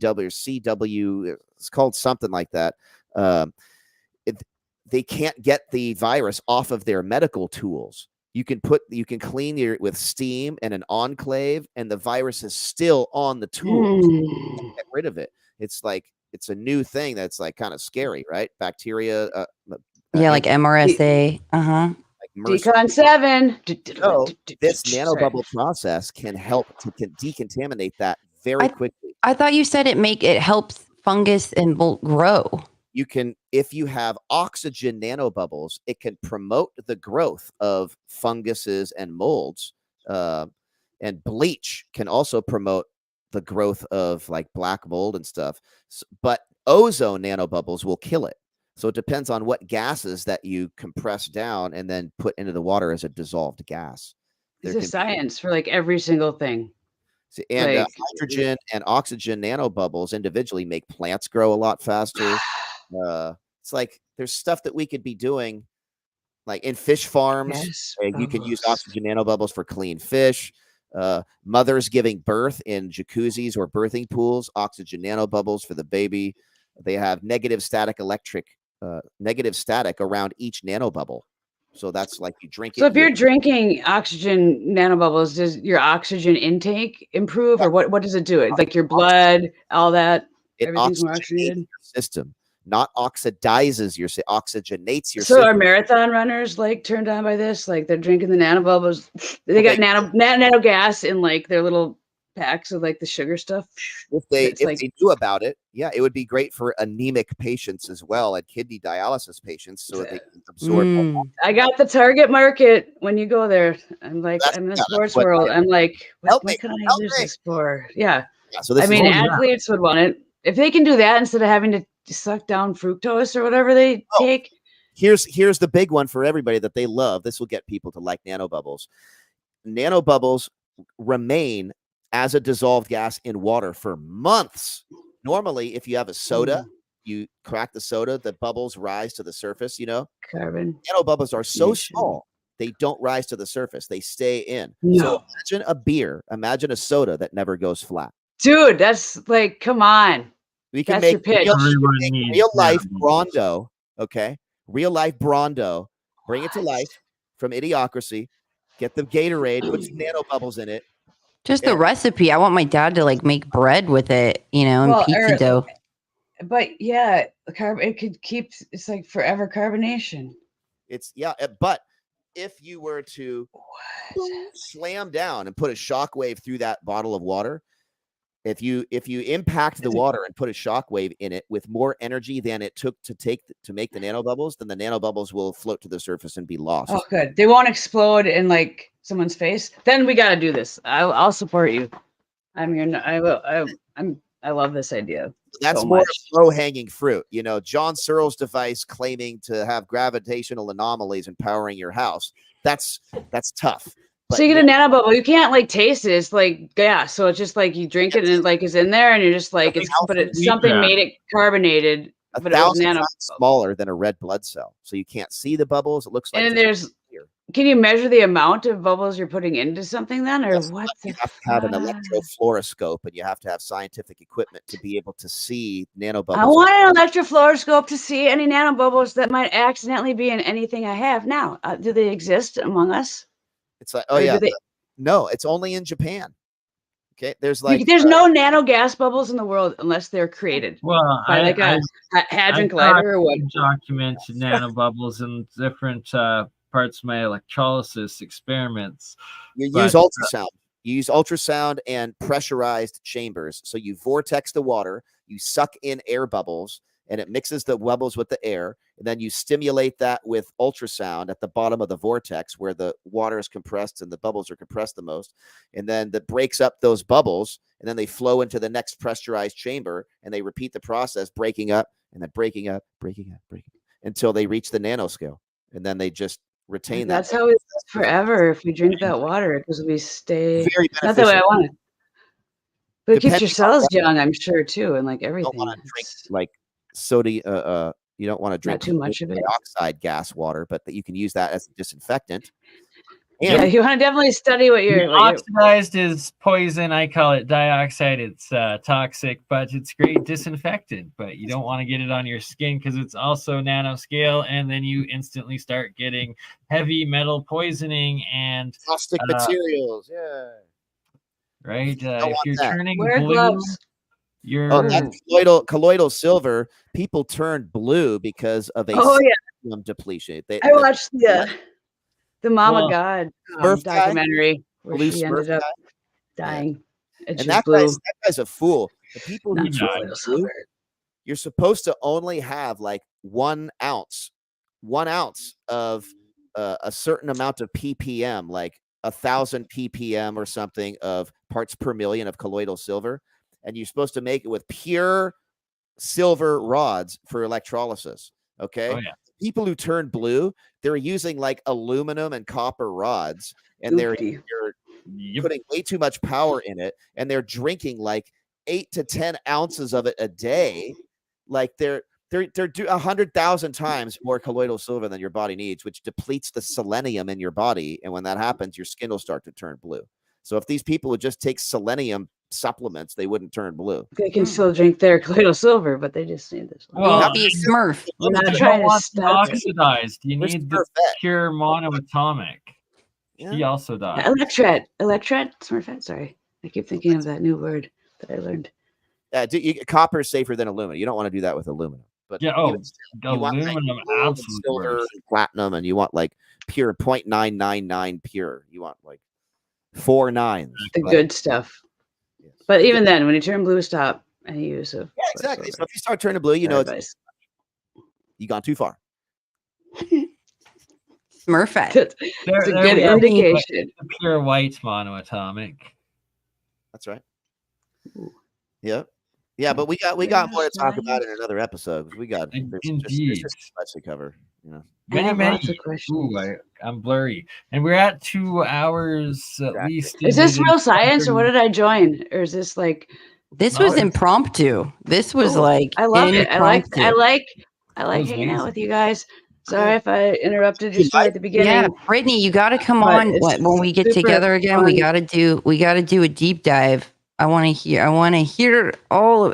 or CW, it's called something like that. They can't get the virus off of their medical tools. You can clean with steam and an enclave, and the virus is still on the tools. Get rid of it. It's like it's a new thing that's like kind of scary, right? Bacteria. Yeah, like MRSA. Like Decon 7. So this nanobubble process can help to decontaminate that very quickly. I thought you said it helps fungus and grow. You can, if you have oxygen nanobubbles, it can promote the growth of funguses and molds. And bleach can also promote the growth of like black mold and stuff. But ozone nanobubbles will kill it. So it depends on what gases that you compress down and then put into the water as a dissolved gas. There's a science for like every single thing. And like, hydrogen and oxygen nanobubbles individually make plants grow a lot faster. It's like there's stuff that we could be doing, like in fish farms. Yes, you can use oxygen nanobubbles for clean fish. Mothers giving birth in jacuzzis or birthing pools, oxygen nanobubbles for the baby. They have negative static around each nanobubble. So that's like you drink it. So if you're drinking oxygen nanobubbles, does your oxygen intake improve, or what does it do? It like your blood, all that? Everything's more oxygenated. Your system, not oxidizes your oxygenates your so system. Are marathon runners like turned on by this? Like they're drinking the nanobubbles. They got nano gas in like their little packs of like the sugar stuff. If they knew about it, yeah, it would be great for anemic patients as well, and kidney dialysis patients, so that they can absorb. I got the target market when you go there. I'm like, I'm in the sports world. I'm like, what can I use this for? Yeah. So this athletes would want it. If they can do that instead of having to suck down fructose or whatever they take. Here's the big one for everybody that they love. This will get people to like nanobubbles. Nanobubbles remain as a dissolved gas in water for months. Normally, if you have a soda, you crack the soda, the bubbles rise to the surface, Carbon. Nanobubbles are so small, they don't rise to the surface. They stay in. No. So imagine a soda that never goes flat. Dude, that's like, come on. We can make real life Brondo, okay? Real life Brondo. Bring it to life from Idiocracy. Get the Gatorade, put some nanobubbles in it. Just the recipe. I want my dad to like make bread with it, and pizza dough. But yeah, it could keep. It's like forever carbonation. But if you were to slam down and put a shockwave through that bottle of water, if you impact the water and put a shockwave in it with more energy than it took to make the nanobubbles, then the nanobubbles will float to the surface and be lost. Oh, good. They won't explode in like someone's face. Then we got to do this. I'll support you. I'm here. I will. I love this idea. That's more low-hanging fruit. John Searle's device claiming to have gravitational anomalies empowering your house. That's tough. But so you get a nanobubble. You can't like taste it. It's like gas. So it's just like you drink it and it like is in there, and you're just like something made it carbonated. But 1,000 times smaller than a red blood cell. So you can't see the bubbles. It looks like. And can you measure the amount of bubbles you're putting into something then, or what? You have to have an electrofluoroscope, and you have to have scientific equipment to be able to see nanobubbles. I want an electrofluoroscope to see any nanobubbles that might accidentally be in anything I have now. Do they exist among us? It's like, no, it's only in Japan. Okay, there's no nano gas bubbles in the world unless they're created. Well, by like a hadron collider or what? Documented nanobubbles in different parts of my electrolysis experiments. Use ultrasound. You use ultrasound and pressurized chambers. So you vortex the water, you suck in air bubbles, and it mixes the bubbles with the air. And then you stimulate that with ultrasound at the bottom of the vortex where the water is compressed and the bubbles are compressed the most. And then that breaks up those bubbles, and then they flow into the next pressurized chamber, and they repeat the process, breaking up and then breaking up until they reach the nanoscale. And then they just retain that. That's how it's forever if we drink that water, because we stay very not the way I want it. But it keeps your cells young, I'm sure, too, and like everything. You don't want to drink like soda. You don't want to drink too much of it. Dioxide gas water, but that you can use that as a disinfectant. Yeah, you want to definitely study what you're. Oxidized is poison. I call it dioxide. It's toxic, but it's great disinfectant. But you don't want to get it on your skin because it's also nanoscale, and then you instantly start getting heavy metal poisoning and Plastic materials. Yeah. Right. If you're turning Wear blue, gloves. That's colloidal silver. People turned blue because of a selenium depletion. I watched the Mama God Smurf documentary where Blue she Smurf ended up guy? dying. And that guy's a fool. The people who Not turn blue, you're supposed to only have like 1 ounce of a certain amount of ppm, like 1,000 ppm or something of parts per million of colloidal silver, and you're supposed to make it with pure silver rods for electrolysis. Okay. Oh, yeah. People who turn blue, they're using like aluminum and copper rods, and they're putting way too much power in it, and they're drinking like 8 to 10 ounces of it a day. Like they're 100,000 times more colloidal silver than your body needs, which depletes the selenium in your body. And when that happens, your skin will start to turn blue. So if these people would just take selenium supplements, they wouldn't turn blue. They can still drink their colloidal silver, but they just need this. Well, Well, be a Smurf. We're not you trying don't to want the stop it. oxidized. You need the pure monoatomic. He also died. Electret, Smurfette. Sorry, I keep thinking of that new word that I learned. Copper is safer than aluminum. You don't want to do that with aluminum. But yeah, you want like absolutely silver, and platinum, and you want like pure 0.999 pure. You want like 4 nines. The good stuff. Yes. But even then, when you turn blue, stop any use of. Yeah, exactly. So if you start turning blue, you know you've gone too far. Smurfette. It's a good indication. The pure white monoatomic. That's right. Yeah. Yeah, but we got more to talk about in another episode. We got there's just much to cover. You know, many questions. I'm blurry, and we're at 2 hours at least. Is this real science, or what did I join, or is this like? This was impromptu. This was like I love it. I like hanging out with you guys. Sorry if I interrupted you at the beginning. Yeah, Brittany, you got to come on when we get together again. We got to do a deep dive. I want to hear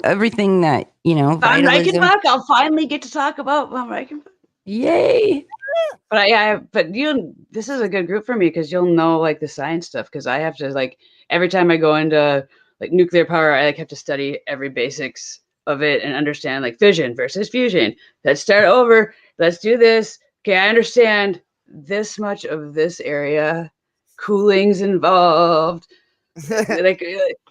everything that, you know. Von Reichenbach, I'll finally get to talk about Von Reichenbach. Yay. But this is a good group for me because you'll know like the science stuff, because I have to like every time I go into like nuclear power, I like have to study every basics of it and understand like fission versus fusion. Let's start over. Let's do this. Okay, I understand this much of this area. Cooling's involved. like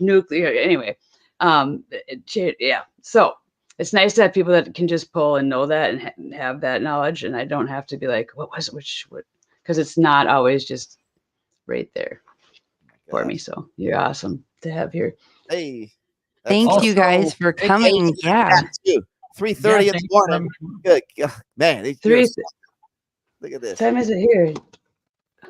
nuclear. Anyway, yeah. So it's nice to have people that can just pull and know that and have that knowledge, and I don't have to be like, what was it? What? Because it's not always just right there for me. So you're awesome to have here. Hey. Thank you guys for coming. Yeah. 3:30 in the morning. Good man. Look at this. What time is it here?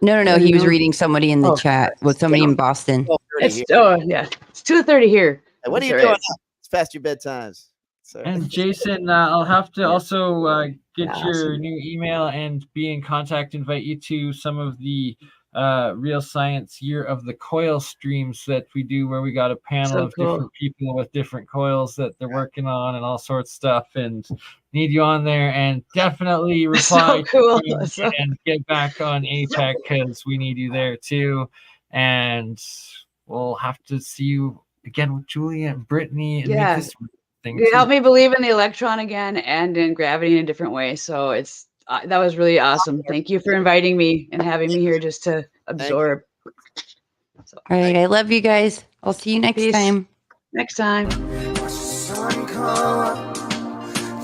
No. He was reading somebody in the chat with somebody in Boston. It's 2:30 here. Hey, what are you doing? It's past your bedtimes. So. And Jason, I'll have to also get your new email and be in contact. Invite you to some of the Real Science Year of the Coil streams that we do, where we got a panel of different people with different coils that they're working on and all sorts of stuff, and need you on there. And definitely reply and get back on APEC, because we need you there too. And we'll have to see you again with Julia and Brittany and make this thing. You helped me believe in the electron again and in gravity in a different way. So it's that was really awesome. Thank you for inviting me and having me here just to absorb. So, all right, I love you guys. I'll see you next time. Next time. Sun come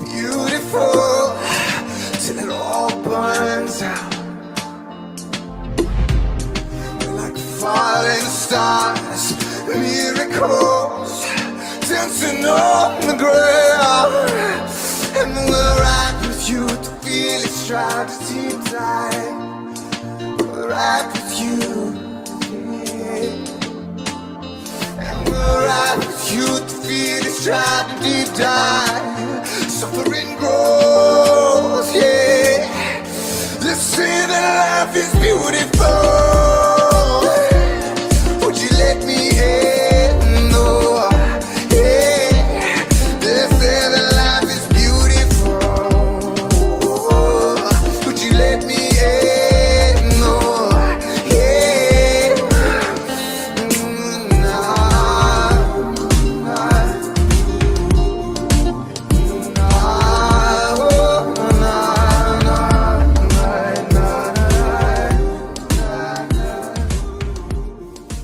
beautiful till it all burns out. We're like falling stars, miracles dancing on the ground, and we're right with you to feel it stride deep dive. We're right with you, and we're right with you to feel it stride deep dive. Suffering grows, yeah. Let's say that life is beautiful.